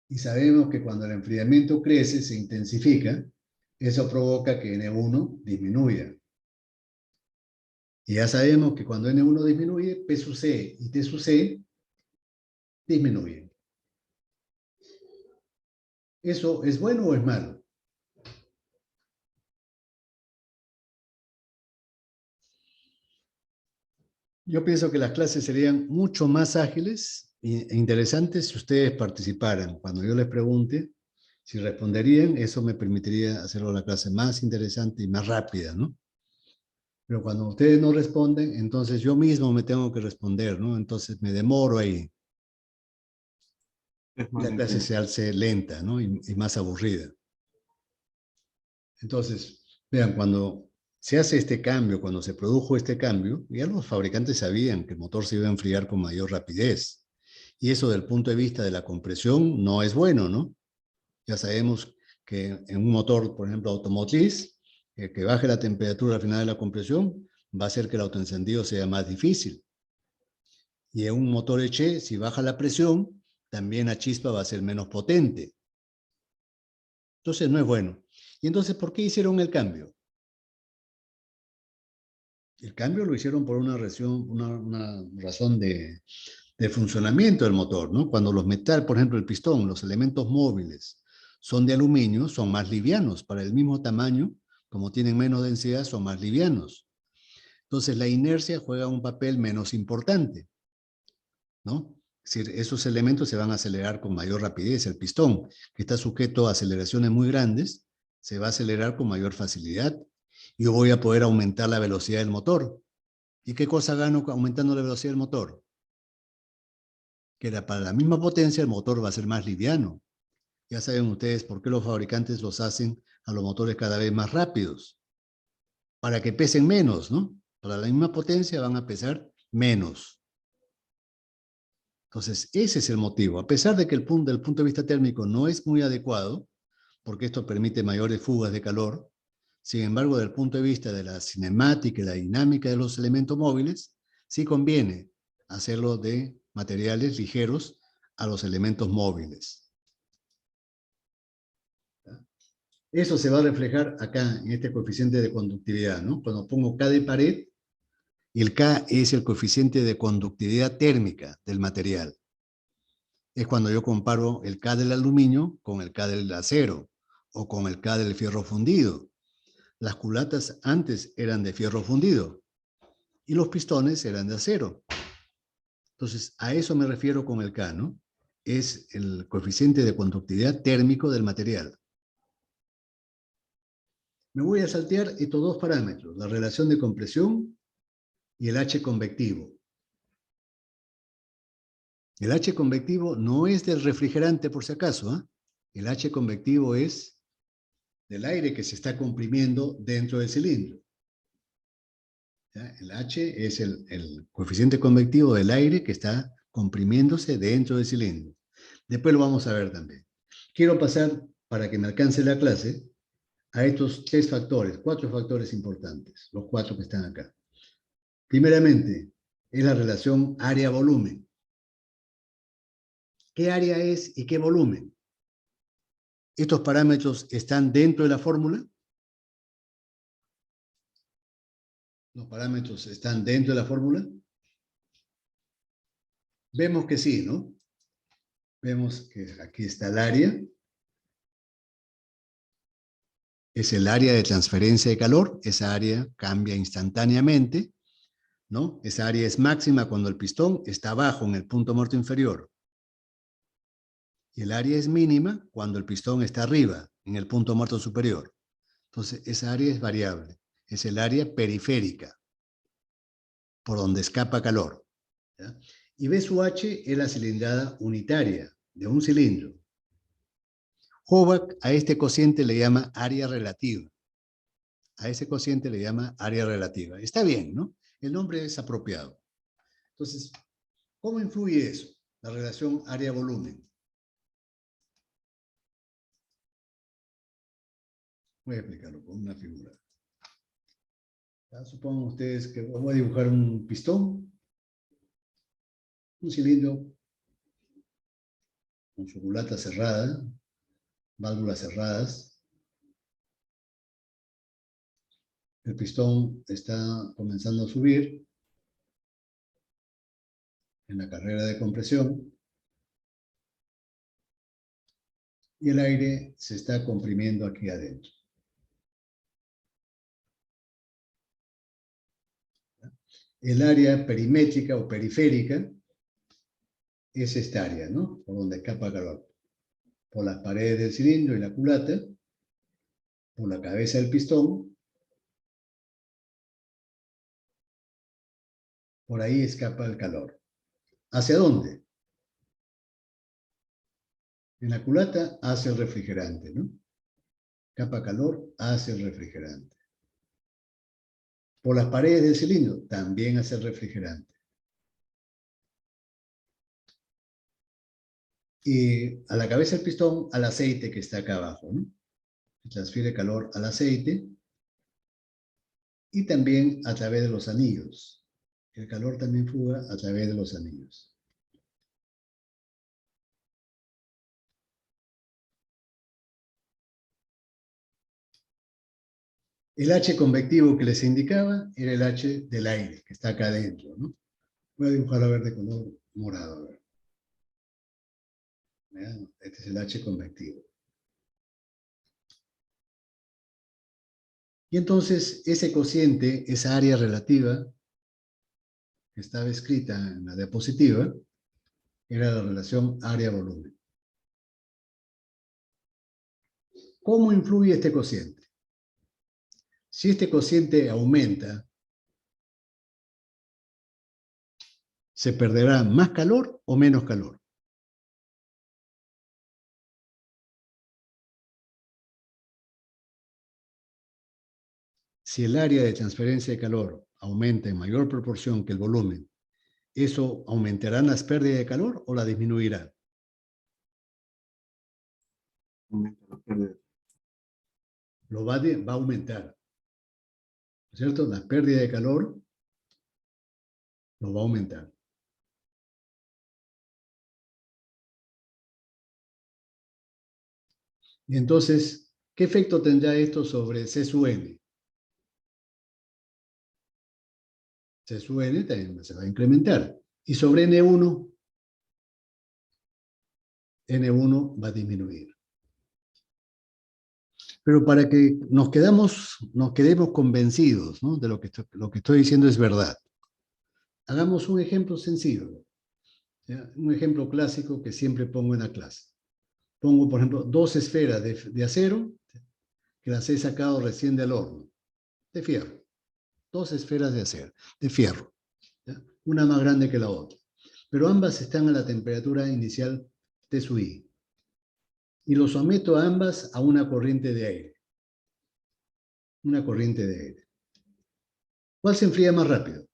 Y sabemos que cuando el enfriamiento crece, se intensifica, eso provoca que N1 disminuya. Y ya sabemos que cuando N1 disminuye, P sub C y T sub C disminuyen. ¿Eso es bueno o es malo? Yo pienso que las clases serían mucho más ágiles e interesantes si ustedes participaran. Cuando yo les pregunte si responderían, eso me permitiría hacerlo la clase más interesante y más rápida, ¿no? Pero cuando ustedes no responden, entonces yo mismo me tengo que responder, ¿no? Entonces me demoro ahí. Es Y más la clase lento. se hace lenta, ¿no? Y más aburrida. Entonces, vean, cuando se hace este cambio, cuando se produjo este cambio, ya los fabricantes sabían que el motor se iba a enfriar con mayor rapidez. Y eso, del punto de vista de la compresión, no es bueno, ¿no? Ya sabemos que en un motor, por ejemplo, automotriz, que baje la temperatura al final de la compresión va a hacer que el autoencendido sea más difícil. Y en un motor Eche, si baja la presión, también la chispa va a ser menos potente. Entonces no es bueno. ¿Y entonces por qué hicieron el cambio? El cambio lo hicieron por una razón de funcionamiento del motor, ¿no? Cuando los metales, por ejemplo, el pistón, los elementos móviles, son de aluminio, son más livianos. Para el mismo tamaño, como tienen menos densidad, son más livianos. Entonces la inercia juega un papel menos importante, ¿no? Es decir, esos elementos se van a acelerar con mayor rapidez. El pistón, que está sujeto a aceleraciones muy grandes, se va a acelerar con mayor facilidad. Yo voy a poder aumentar la velocidad del motor. ¿Y qué cosa gano aumentando la velocidad del motor? Que para la misma potencia el motor va a ser más liviano. Ya saben ustedes por qué los fabricantes los hacen a los motores cada vez más rápidos. Para que pesen menos, ¿no? Para la misma potencia van a pesar menos. Entonces, ese es el motivo. A pesar de que del punto de vista térmico no es muy adecuado, porque esto permite mayores fugas de calor, sin embargo, desde el punto de vista de la cinemática y la dinámica de los elementos móviles, sí conviene hacerlo de materiales ligeros a los elementos móviles. Eso se va a reflejar acá en este coeficiente de conductividad, ¿no? Cuando pongo K de pared, el K es el coeficiente de conductividad térmica del material. Es cuando yo comparo el K del aluminio con el K del acero o con el K del fierro fundido. Las culatas antes eran de fierro fundido y los pistones eran de acero. Entonces, a eso me refiero con el K, ¿no? Es el coeficiente de conductividad térmico del material. Me voy a saltear estos dos parámetros, la relación de compresión y el H convectivo. El H convectivo no es del refrigerante, por si acaso, ¿eh? El H convectivo es del aire que se está comprimiendo dentro del cilindro. ¿Ya? El H es el coeficiente convectivo del aire que está comprimiéndose dentro del cilindro. Después lo vamos a ver también. Quiero pasar, para que me alcance la clase, a estos tres factores, cuatro factores importantes, los cuatro que están acá. Primeramente, es la relación área-volumen. ¿Qué área es y qué volumen? ¿Estos parámetros están dentro de la fórmula? ¿Los parámetros están dentro de la fórmula? Vemos que sí, ¿no? Vemos que aquí está el área. Es el área de transferencia de calor. Esa área cambia instantáneamente, ¿no? Esa área es máxima cuando el pistón está abajo en el punto muerto inferior. Y el área es mínima cuando el pistón está arriba, en el punto muerto superior. Entonces, esa área es variable. Es el área periférica, por donde escapa calor. ¿Ya? Y B sub H es la cilindrada unitaria de un cilindro. Hoback a este cociente le llama área relativa. A ese cociente le llama área relativa. Está bien, ¿no? El nombre es apropiado. Entonces, ¿cómo influye eso? La relación área-volumen. Voy a explicarlo con una figura. Supongan ustedes que voy a dibujar un pistón, un cilindro con su culata cerrada, válvulas cerradas. El pistón está comenzando a subir en la carrera de compresión y el aire se está comprimiendo aquí adentro. El área perimétrica o periférica es esta área, ¿no? Por donde escapa calor. Por las paredes del cilindro y la culata, por la cabeza del pistón, por ahí escapa el calor. ¿Hacia dónde? En la culata hacia el refrigerante, ¿no? Escapa calor hacia el refrigerante. por las paredes del cilindro, también hacia el refrigerante. Y a la cabeza del pistón, al aceite que está acá abajo, ¿no? Transfiere calor al aceite y también a través de los anillos. El calor también fuga a través de los anillos. El H convectivo que les indicaba era el H del aire, que está acá adentro, ¿no? Voy a dibujarlo a ver de color morado. A ver. Vean, este es el H convectivo. Y entonces ese cociente, esa área relativa, que estaba escrita en la diapositiva, era la relación área-volumen. ¿Cómo influye este cociente? Si este cociente aumenta, ¿se perderá más calor o menos calor? Si el área de transferencia de calor aumenta en mayor proporción que el volumen, ¿eso aumentará las pérdidas de calor o la disminuirá? Aumenta la pérdida. Lo va a aumentar, ¿cierto? La pérdida de calor lo va a aumentar. Y entonces, ¿qué efecto tendrá esto sobre C sub n? C sub n también se va a incrementar. Y sobre N1 va a disminuir. Pero para que nos quedemos convencidos, ¿no?, de lo que estoy diciendo es verdad, hagamos un ejemplo sencillo, ¿ya? Un ejemplo clásico que siempre pongo en la clase. Pongo, por ejemplo, dos esferas de acero que las he sacado recién del horno, de fierro. Dos esferas de acero, de fierro, ¿ya? Una más grande que la otra. Pero ambas están a la temperatura inicial T sub I. Y los someto a ambas a una corriente de aire. Una corriente de aire. ¿Cuál se enfría más rápido?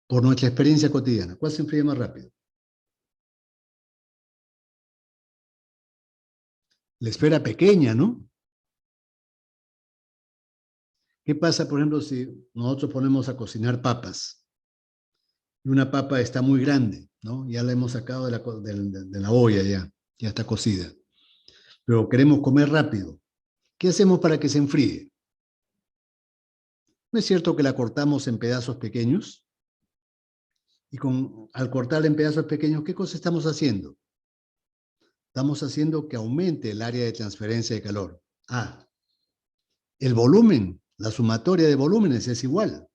Por nuestra experiencia cotidiana, ¿cuál se enfría más rápido? La esfera pequeña, ¿no? ¿Qué pasa, por ejemplo, si nosotros ponemos a cocinar papas? Y una papa está muy grande, ¿no? Ya la hemos sacado de la olla, ya está cocida. Pero queremos comer rápido. ¿Qué hacemos para que se enfríe? ¿No es cierto que la cortamos en pedazos pequeños? Y al cortarla en pedazos pequeños, ¿qué cosa estamos haciendo? Estamos haciendo que aumente el área de transferencia de calor. El volumen, la sumatoria de volúmenes es igual.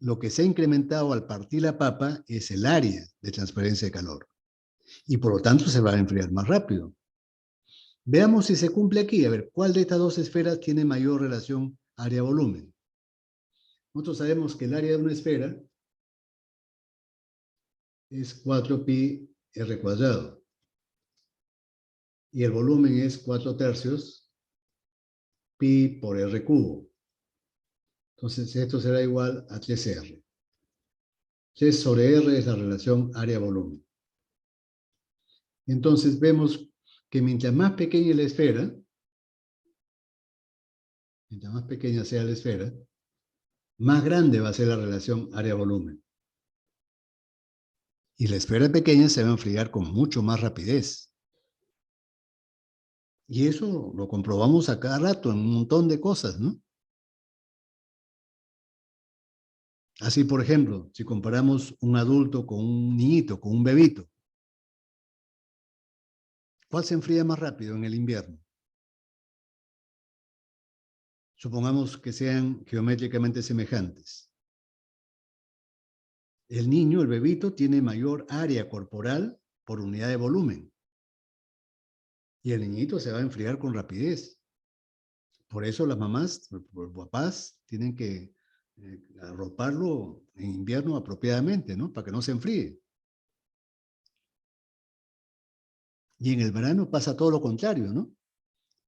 Lo que se ha incrementado al partir la papa es el área de transferencia de calor. Y por lo tanto se va a enfriar más rápido. Veamos si se cumple aquí. A ver, ¿cuál de estas dos esferas tiene mayor relación área-volumen? Nosotros sabemos que el área de una esfera es 4pi r cuadrado. Y el volumen es 4/3 pi por r cubo. Entonces esto será igual a 3r. 3 sobre r es la relación área-volumen. Entonces vemos que mientras más pequeña la esfera, mientras más pequeña sea la esfera, más grande va a ser la relación área-volumen. Y la esfera pequeña se va a enfriar con mucho más rapidez. Y eso lo comprobamos a cada rato en un montón de cosas, ¿no? Así, por ejemplo, si comparamos un adulto con un niñito, con un bebito, ¿cuál se enfría más rápido en el invierno? Supongamos que sean geométricamente semejantes. El niño, el bebito, tiene mayor área corporal por unidad de volumen. Y el niñito se va a enfriar con rapidez. Por eso las mamás, los papás, tienen que arroparlo en invierno apropiadamente, ¿no? Para que no se enfríe. Y en el verano pasa todo lo contrario, ¿no?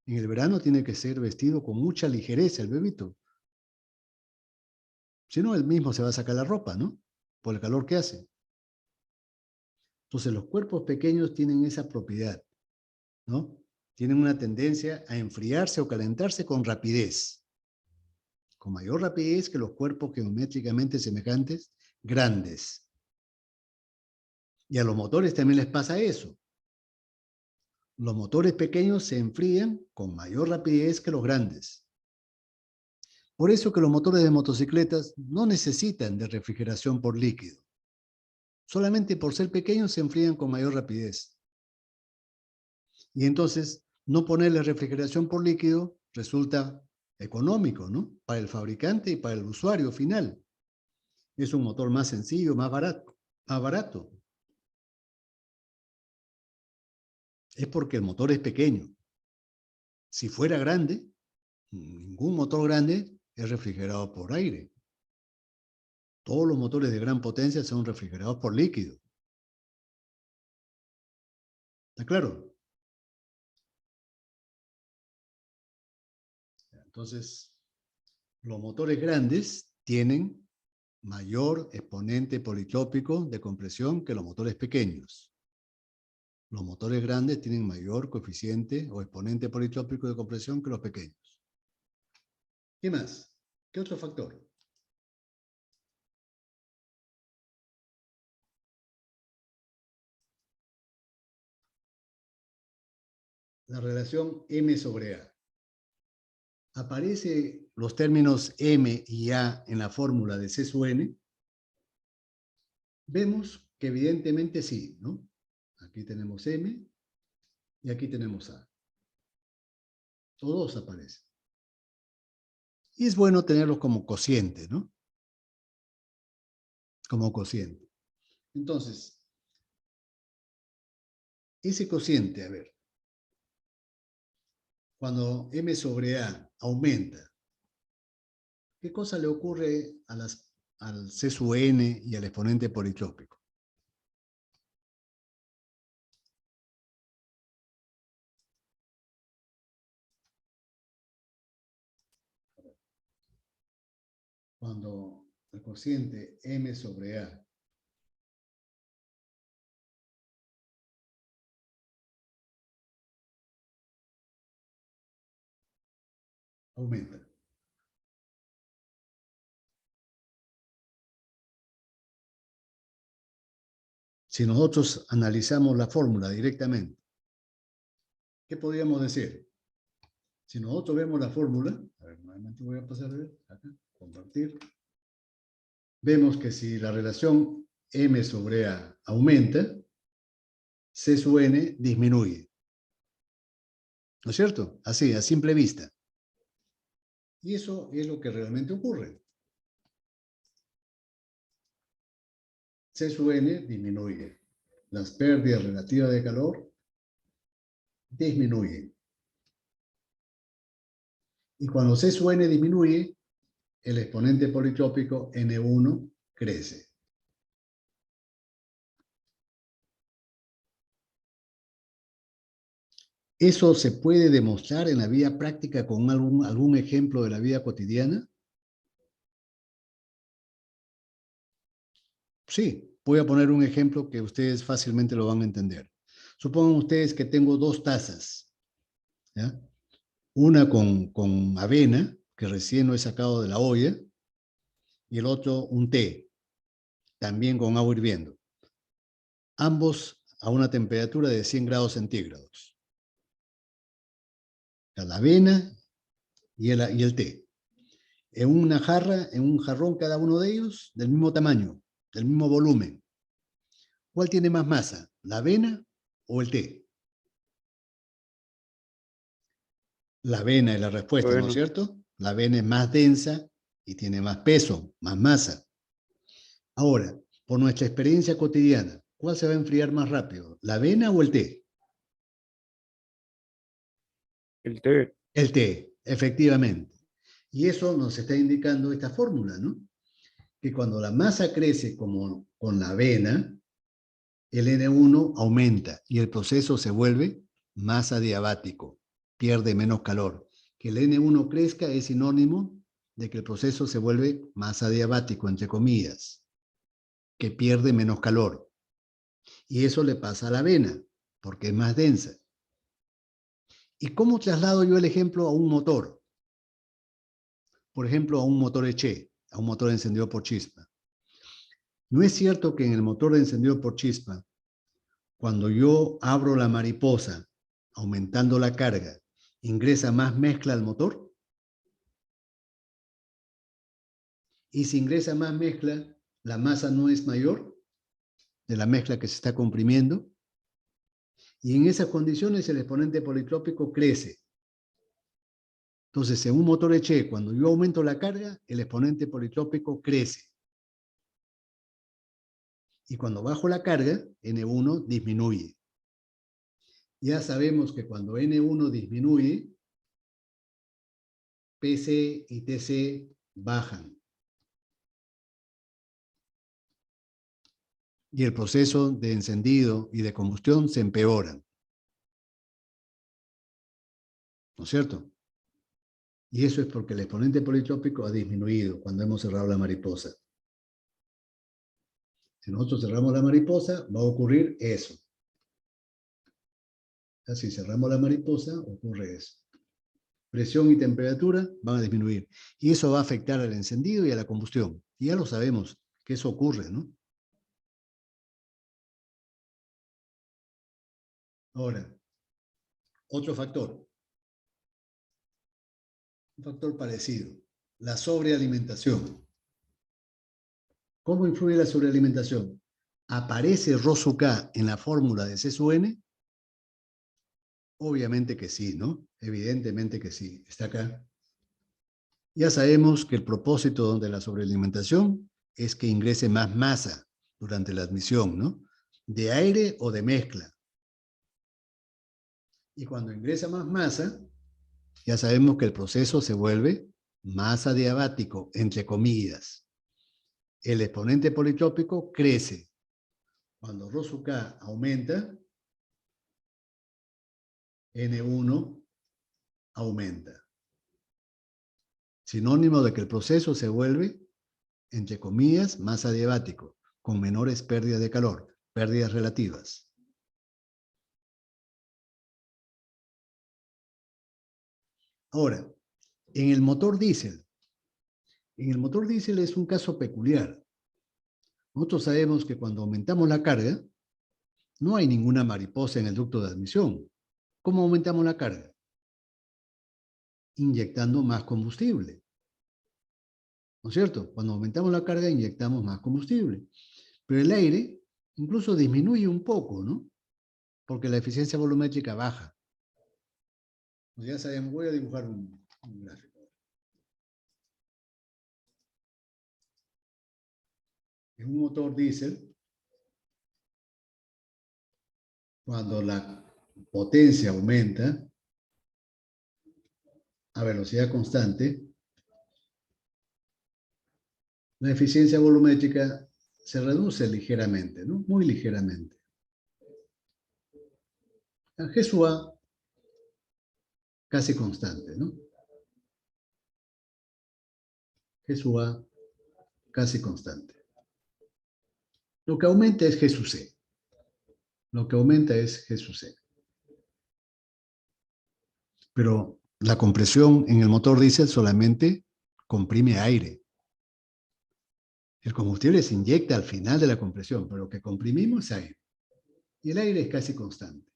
En el verano tiene que ser vestido con mucha ligereza el bebito. Si no, él mismo se va a sacar la ropa, ¿no? Por el calor que hace. Entonces, los cuerpos pequeños tienen esa propiedad, ¿no? Tienen una tendencia a enfriarse o calentarse con rapidez. Con mayor rapidez que los cuerpos geométricamente semejantes, grandes. Y a los motores también les pasa eso. Los motores pequeños se enfrían con mayor rapidez que los grandes. Por eso que los motores de motocicletas no necesitan de refrigeración por líquido. Solamente por ser pequeños se enfrían con mayor rapidez. Y entonces, no ponerle refrigeración por líquido resulta económico, ¿no? Para el fabricante y para el usuario final. Es un motor más sencillo, más barato. Más barato. Es porque el motor es pequeño. Si fuera grande, ningún motor grande es refrigerado por aire. Todos los motores de gran potencia son refrigerados por líquido. ¿Está claro? Entonces, los motores grandes tienen mayor exponente politópico de compresión que los motores pequeños. Los motores grandes tienen mayor coeficiente o exponente politópico de compresión que los pequeños. ¿Qué más? ¿Qué otro factor? La relación M sobre A. ¿Aparecen los términos M y A en la fórmula de C sub N? Vemos que evidentemente sí, ¿no? Aquí tenemos M y aquí tenemos A. Todos aparecen. Y es bueno tenerlos como cociente, ¿no? Como cociente. Entonces, ese cociente, a ver, cuando M sobre A aumenta, ¿qué cosa le ocurre al C sub N y al exponente politópico? Cuando el cociente M sobre A aumenta. Si nosotros analizamos la fórmula directamente, ¿qué podríamos decir? Si nosotros vemos la fórmula, a ver, nuevamente voy a pasar a ver, acá, compartir. Vemos que si la relación M sobre A aumenta, C sub N disminuye. ¿No es cierto? Así, a simple vista. Y eso es lo que realmente ocurre. C sub N disminuye. Las pérdidas relativas de calor disminuyen. Y cuando C sub N disminuye, el exponente politópico N1 crece. ¿Eso se puede demostrar en la vida práctica con algún ejemplo de la vida cotidiana? Sí, voy a poner un ejemplo que ustedes fácilmente lo van a entender. Supongan ustedes que tengo dos tazas, ¿ya? Una con avena, que recién lo he sacado de la olla, y el otro un té, también con agua hirviendo. Ambos a una temperatura de 100 grados centígrados. La avena y el té. En una jarra, en un jarrón cada uno de ellos, del mismo tamaño, del mismo volumen. ¿Cuál tiene más masa? ¿La avena o el té? La avena es la respuesta, ¿no es Bueno, cierto? La avena es más densa y tiene más peso, más masa. Ahora, por nuestra experiencia cotidiana, ¿cuál se va a enfriar más rápido? ¿La avena o el té? el té, El té, efectivamente. Y eso nos está indicando esta fórmula, ¿no? Que cuando la masa crece como con la avena, el N1 aumenta y el proceso se vuelve más adiabático. pierde menos calor. Que el N1 crezca es sinónimo de que el proceso se vuelve más adiabático, entre comillas, que pierde menos calor. Y eso le pasa a la avena, porque es más densa. ¿Y cómo traslado yo el ejemplo a un motor? Por ejemplo, a un motor Eche, a un motor encendido por chispa. ¿No es cierto que en el motor encendido por chispa, cuando yo abro la mariposa, aumentando la carga, ingresa más mezcla al motor? Y si ingresa más mezcla, ¿la masa no es mayor de la mezcla que se está comprimiendo? Y en esas condiciones el exponente politrópico crece. Entonces, en un motor Eche, cuando yo aumento la carga, el exponente politrópico crece. Y cuando bajo la carga, N1 disminuye. Ya sabemos que cuando N1 disminuye, PC y TC bajan. Y el proceso de encendido y de combustión se empeoran. ¿No es cierto? Y eso es porque el exponente politrópico ha disminuido cuando hemos cerrado la mariposa. Si nosotros cerramos la mariposa, va a ocurrir eso. Si cerramos la mariposa, ocurre eso. Presión y temperatura van a disminuir. Y eso va a afectar al encendido y a la combustión. Y ya lo sabemos que eso ocurre, ¿no? Ahora, otro factor. Un factor parecido. La sobrealimentación. ¿Cómo influye la sobrealimentación? ¿Aparece ROSU-K en la fórmula de C sub N? Obviamente que sí, ¿no? Evidentemente que sí. Está acá. Ya sabemos que el propósito de la sobrealimentación es que ingrese más masa durante la admisión, ¿no? De aire o de mezcla. Y cuando ingresa más masa, ya sabemos que el proceso se vuelve más adiabático, entre comillas. El exponente politrópico crece. Cuando ROSU-K aumenta, N1 aumenta. Sinónimo de que el proceso se vuelve, entre comillas, más adiabático, con menores pérdidas de calor, pérdidas relativas. Ahora, en el motor diésel es un caso peculiar. Nosotros sabemos que cuando aumentamos la carga, no hay ninguna mariposa en el ducto de admisión. ¿Cómo aumentamos la carga? Inyectando más combustible. ¿No es cierto? Cuando aumentamos la carga, inyectamos más combustible. Pero el aire incluso disminuye un poco, ¿no? Porque la eficiencia volumétrica baja. Pues ya sabemos, voy a dibujar un gráfico. En un motor diésel, cuando la potencia aumenta a velocidad constante, la eficiencia volumétrica se reduce ligeramente, ¿no? Muy ligeramente. El G sub A casi constante, ¿no? G sub A casi constante. Lo que aumenta es G sub C. Lo que aumenta es G sub C. Pero la compresión en el motor diésel solamente comprime aire. El combustible se inyecta al final de la compresión, pero lo que comprimimos es aire. Y el aire es casi constante.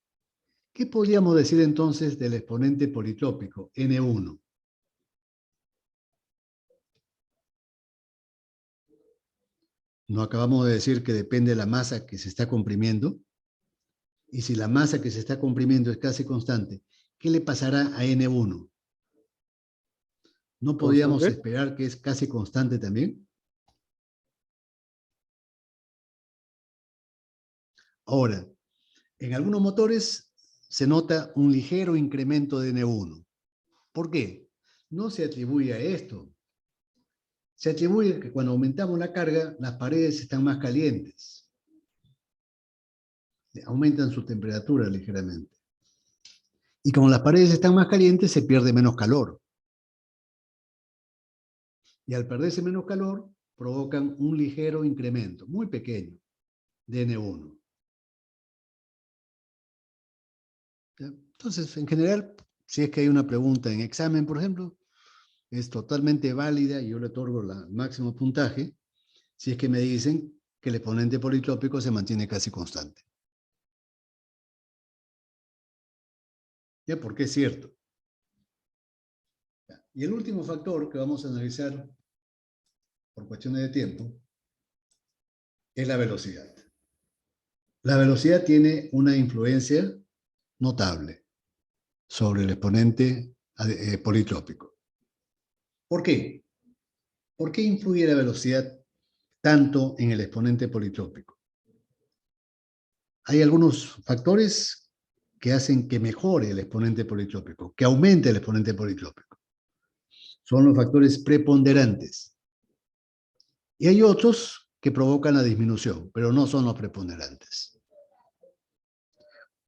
¿Qué podríamos decir entonces del exponente politrópico, N1? ¿No acabamos de decir que depende de la masa que se está comprimiendo? Y si la masa que se está comprimiendo es casi constante, ¿qué le pasará a N1? ¿No podríamos esperar que es casi constante también? Ahora, en algunos motores se nota un ligero incremento de N1. ¿Por qué? No se atribuye a esto. Se atribuye que cuando aumentamos la carga, las paredes están más calientes. Aumentan su temperatura ligeramente. Y como las paredes están más calientes, se pierde menos calor. Y al perderse menos calor, provocan un ligero incremento, muy pequeño, de N1. ¿Ya? Entonces, en general, si es que hay una pregunta en examen, por ejemplo, es totalmente válida y yo le otorgo el máximo puntaje si es que me dicen que el exponente politrópico se mantiene casi constante. ¿Ya? Porque es cierto. ¿Ya? Y el último factor que vamos a analizar por cuestiones de tiempo es la velocidad. La velocidad tiene una influencia notable sobre el exponente politrópico. ¿Por qué? ¿Por qué influye la velocidad tanto en el exponente politrópico? Hay algunos factores que hacen que mejore el exponente politrópico, que aumente el exponente politrópico. Son los factores preponderantes. Y hay otros que provocan la disminución, pero no son los preponderantes.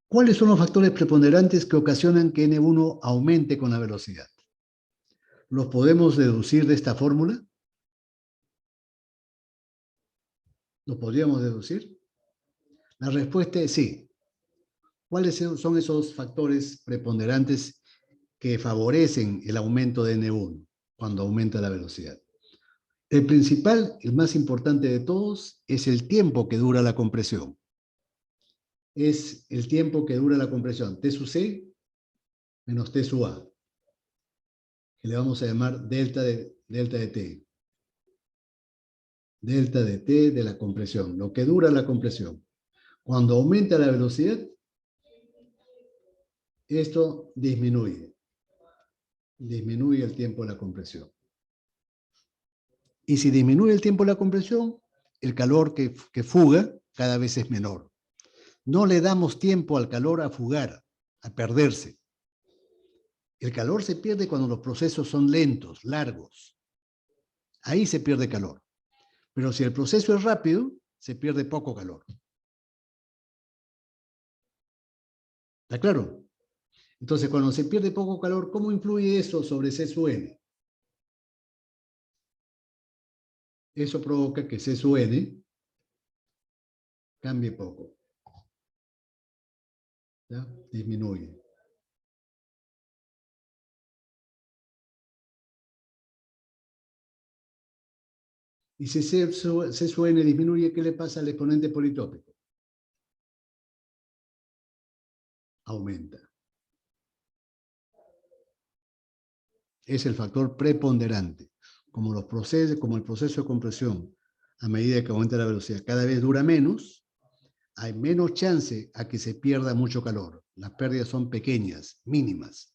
¿Cuáles son los factores preponderantes que ocasionan que N1 aumente con la velocidad? ¿Los podemos deducir de esta fórmula? ¿Lo podríamos deducir? La respuesta es sí. ¿Cuáles son esos factores preponderantes que favorecen el aumento de N1 cuando aumenta la velocidad? El principal, el más importante de todos, es el tiempo que dura la compresión. Es el tiempo que dura la compresión, T sub C menos T sub A, que le vamos a llamar delta de T. Delta de T de la compresión, lo que dura la compresión. Cuando aumenta la velocidad, esto disminuye. Disminuye el tiempo de la compresión. Y si disminuye el tiempo de la compresión, el calor que fuga cada vez es menor. No le damos tiempo al calor a fugar, a perderse. El calor se pierde cuando los procesos son lentos, largos. Ahí se pierde calor. Pero si el proceso es rápido, se pierde poco calor. ¿Está claro? Entonces, cuando se pierde poco calor, ¿cómo influye eso sobre C sub N? Eso provoca que C sub N cambie poco. ¿Ya? Disminuye. Y si C sub N disminuye, ¿qué le pasa al exponente politrópico? Aumenta. Es el factor preponderante. Como el proceso de compresión, a medida que aumenta la velocidad, cada vez dura menos, hay menos chance a que se pierda mucho calor. Las pérdidas son pequeñas, mínimas.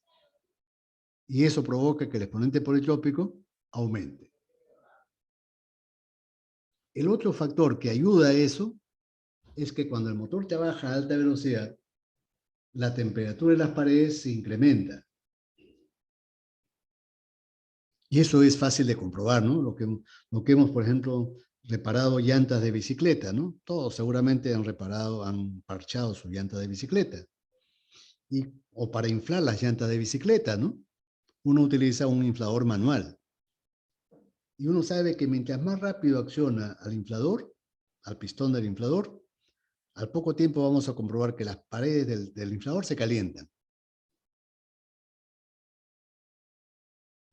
Y eso provoca que el exponente politrópico aumente. El otro factor que ayuda a eso es que cuando el motor trabaja a alta velocidad, la temperatura de las paredes se incrementa. Y eso es fácil de comprobar, ¿no? Lo que hemos, por ejemplo, reparado llantas de bicicleta, ¿no? Todos seguramente han parchado su llanta de bicicleta. O para inflar las llantas de bicicleta, ¿no? Uno utiliza un inflador manual. Y uno sabe que mientras más rápido acciona al inflador, al pistón del inflador, al poco tiempo vamos a comprobar que las paredes del inflador se calientan.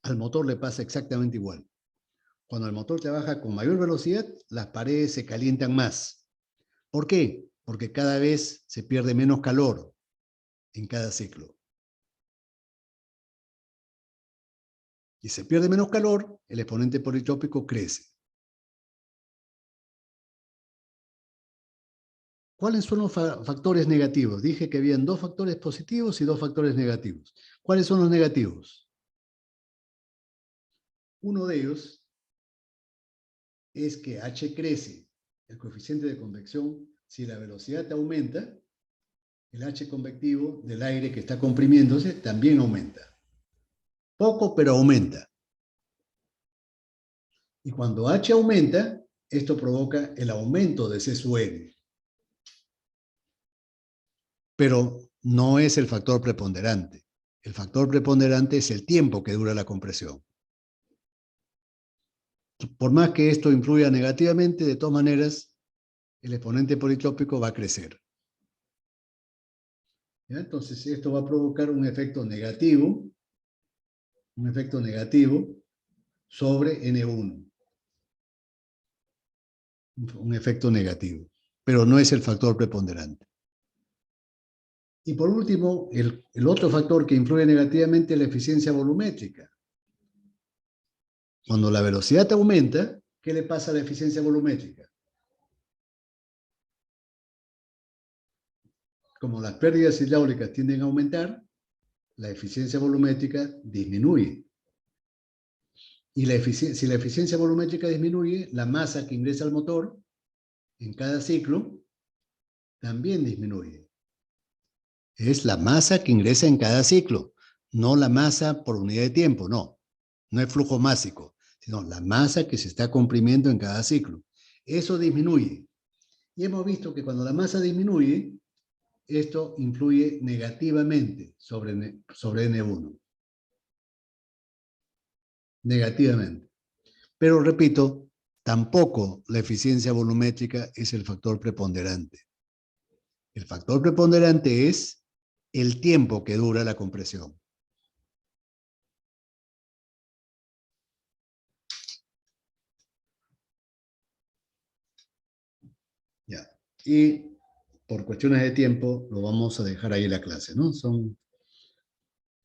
Al motor le pasa exactamente igual. Cuando el motor trabaja con mayor velocidad, las paredes se calientan más. ¿Por qué? Porque cada vez se pierde menos calor en cada ciclo. Y se pierde menos calor, el exponente politrópico crece. ¿Cuáles son los factores negativos? Dije que habían 2 factores positivos y 2 factores negativos. ¿Cuáles son los negativos? Uno de ellos es que H crece, el coeficiente de convección, si la velocidad aumenta, el H convectivo del aire que está comprimiéndose también aumenta. Poco, pero aumenta. Y cuando H aumenta, esto provoca el aumento de C sub N. Pero no es el factor preponderante. El factor preponderante es el tiempo que dura la compresión. Por más que esto influya negativamente, de todas maneras, el exponente politrópico va a crecer. ¿Ya? Entonces, esto va a provocar un efecto negativo sobre N1. Un efecto negativo, pero no es el factor preponderante. Y por último, el otro factor que influye negativamente es la eficiencia volumétrica. Cuando la velocidad aumenta, ¿qué le pasa a la eficiencia volumétrica? Como las pérdidas hidráulicas tienden a aumentar, la eficiencia volumétrica disminuye. Y si la eficiencia volumétrica disminuye, la masa que ingresa al motor en cada ciclo también disminuye. Es la masa que ingresa en cada ciclo, no la masa por unidad de tiempo, no. No es flujo másico, sino la masa que se está comprimiendo en cada ciclo. Eso disminuye. Y hemos visto que cuando la masa disminuye, esto influye negativamente sobre N1. Negativamente. Pero repito, tampoco la eficiencia volumétrica es el factor preponderante. El factor preponderante es el tiempo que dura la compresión. Ya. Y por cuestiones de tiempo lo vamos a dejar ahí la clase, ¿no? Son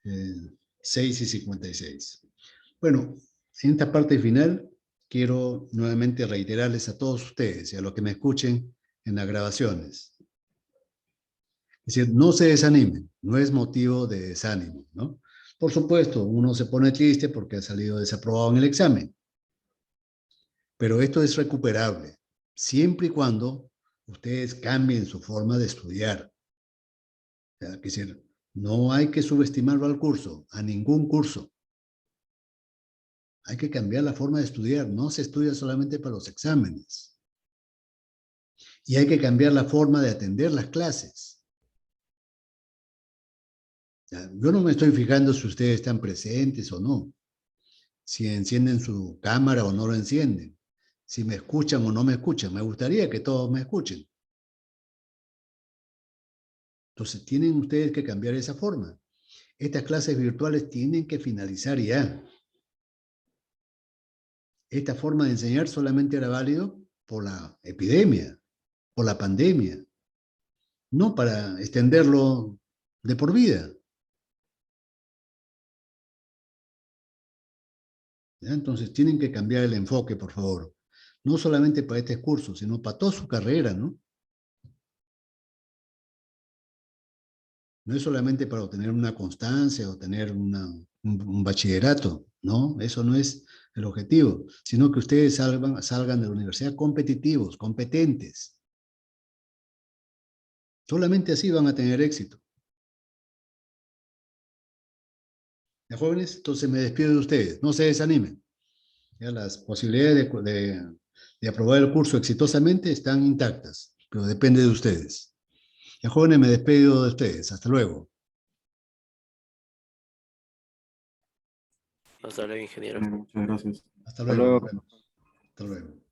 6:56. Bueno, en esta parte final quiero nuevamente reiterarles a todos ustedes y a los que me escuchen en las grabaciones. Es decir, no se desanimen, no es motivo de desánimo, ¿no? Por supuesto, uno se pone triste porque ha salido desaprobado en el examen, pero esto es recuperable, siempre y cuando ustedes cambien su forma de estudiar. Es decir, no hay que subestimarlo al curso, a ningún curso. Hay que cambiar la forma de estudiar, no se estudia solamente para los exámenes. Y hay que cambiar la forma de atender las clases. Yo no me estoy fijando si ustedes están presentes o no, si encienden su cámara o no lo encienden, si me escuchan o no me escuchan. Me gustaría que todos me escuchen. Entonces tienen ustedes que cambiar esa forma. Estas clases virtuales tienen que finalizar ya. Esta forma de enseñar solamente era válido por la epidemia, por la pandemia, no para extenderlo de por vida. ¿Ya? Entonces tienen que cambiar el enfoque, por favor. No solamente para este curso, sino para toda su carrera, ¿no? No es solamente para obtener una constancia o tener un bachillerato, ¿no? Eso no es el objetivo, sino que ustedes salgan de la universidad competitivos, competentes. Solamente así van a tener éxito. ¿Ya, jóvenes? Entonces me despido de ustedes. No se desanimen. Ya las posibilidades de aprobar el curso exitosamente están intactas, pero depende de ustedes. Ya, jóvenes, me despido de ustedes. Hasta luego. Hasta luego, ingeniero. Muchas gracias. Hasta Hasta luego. luego. Nos vemos. Hasta luego.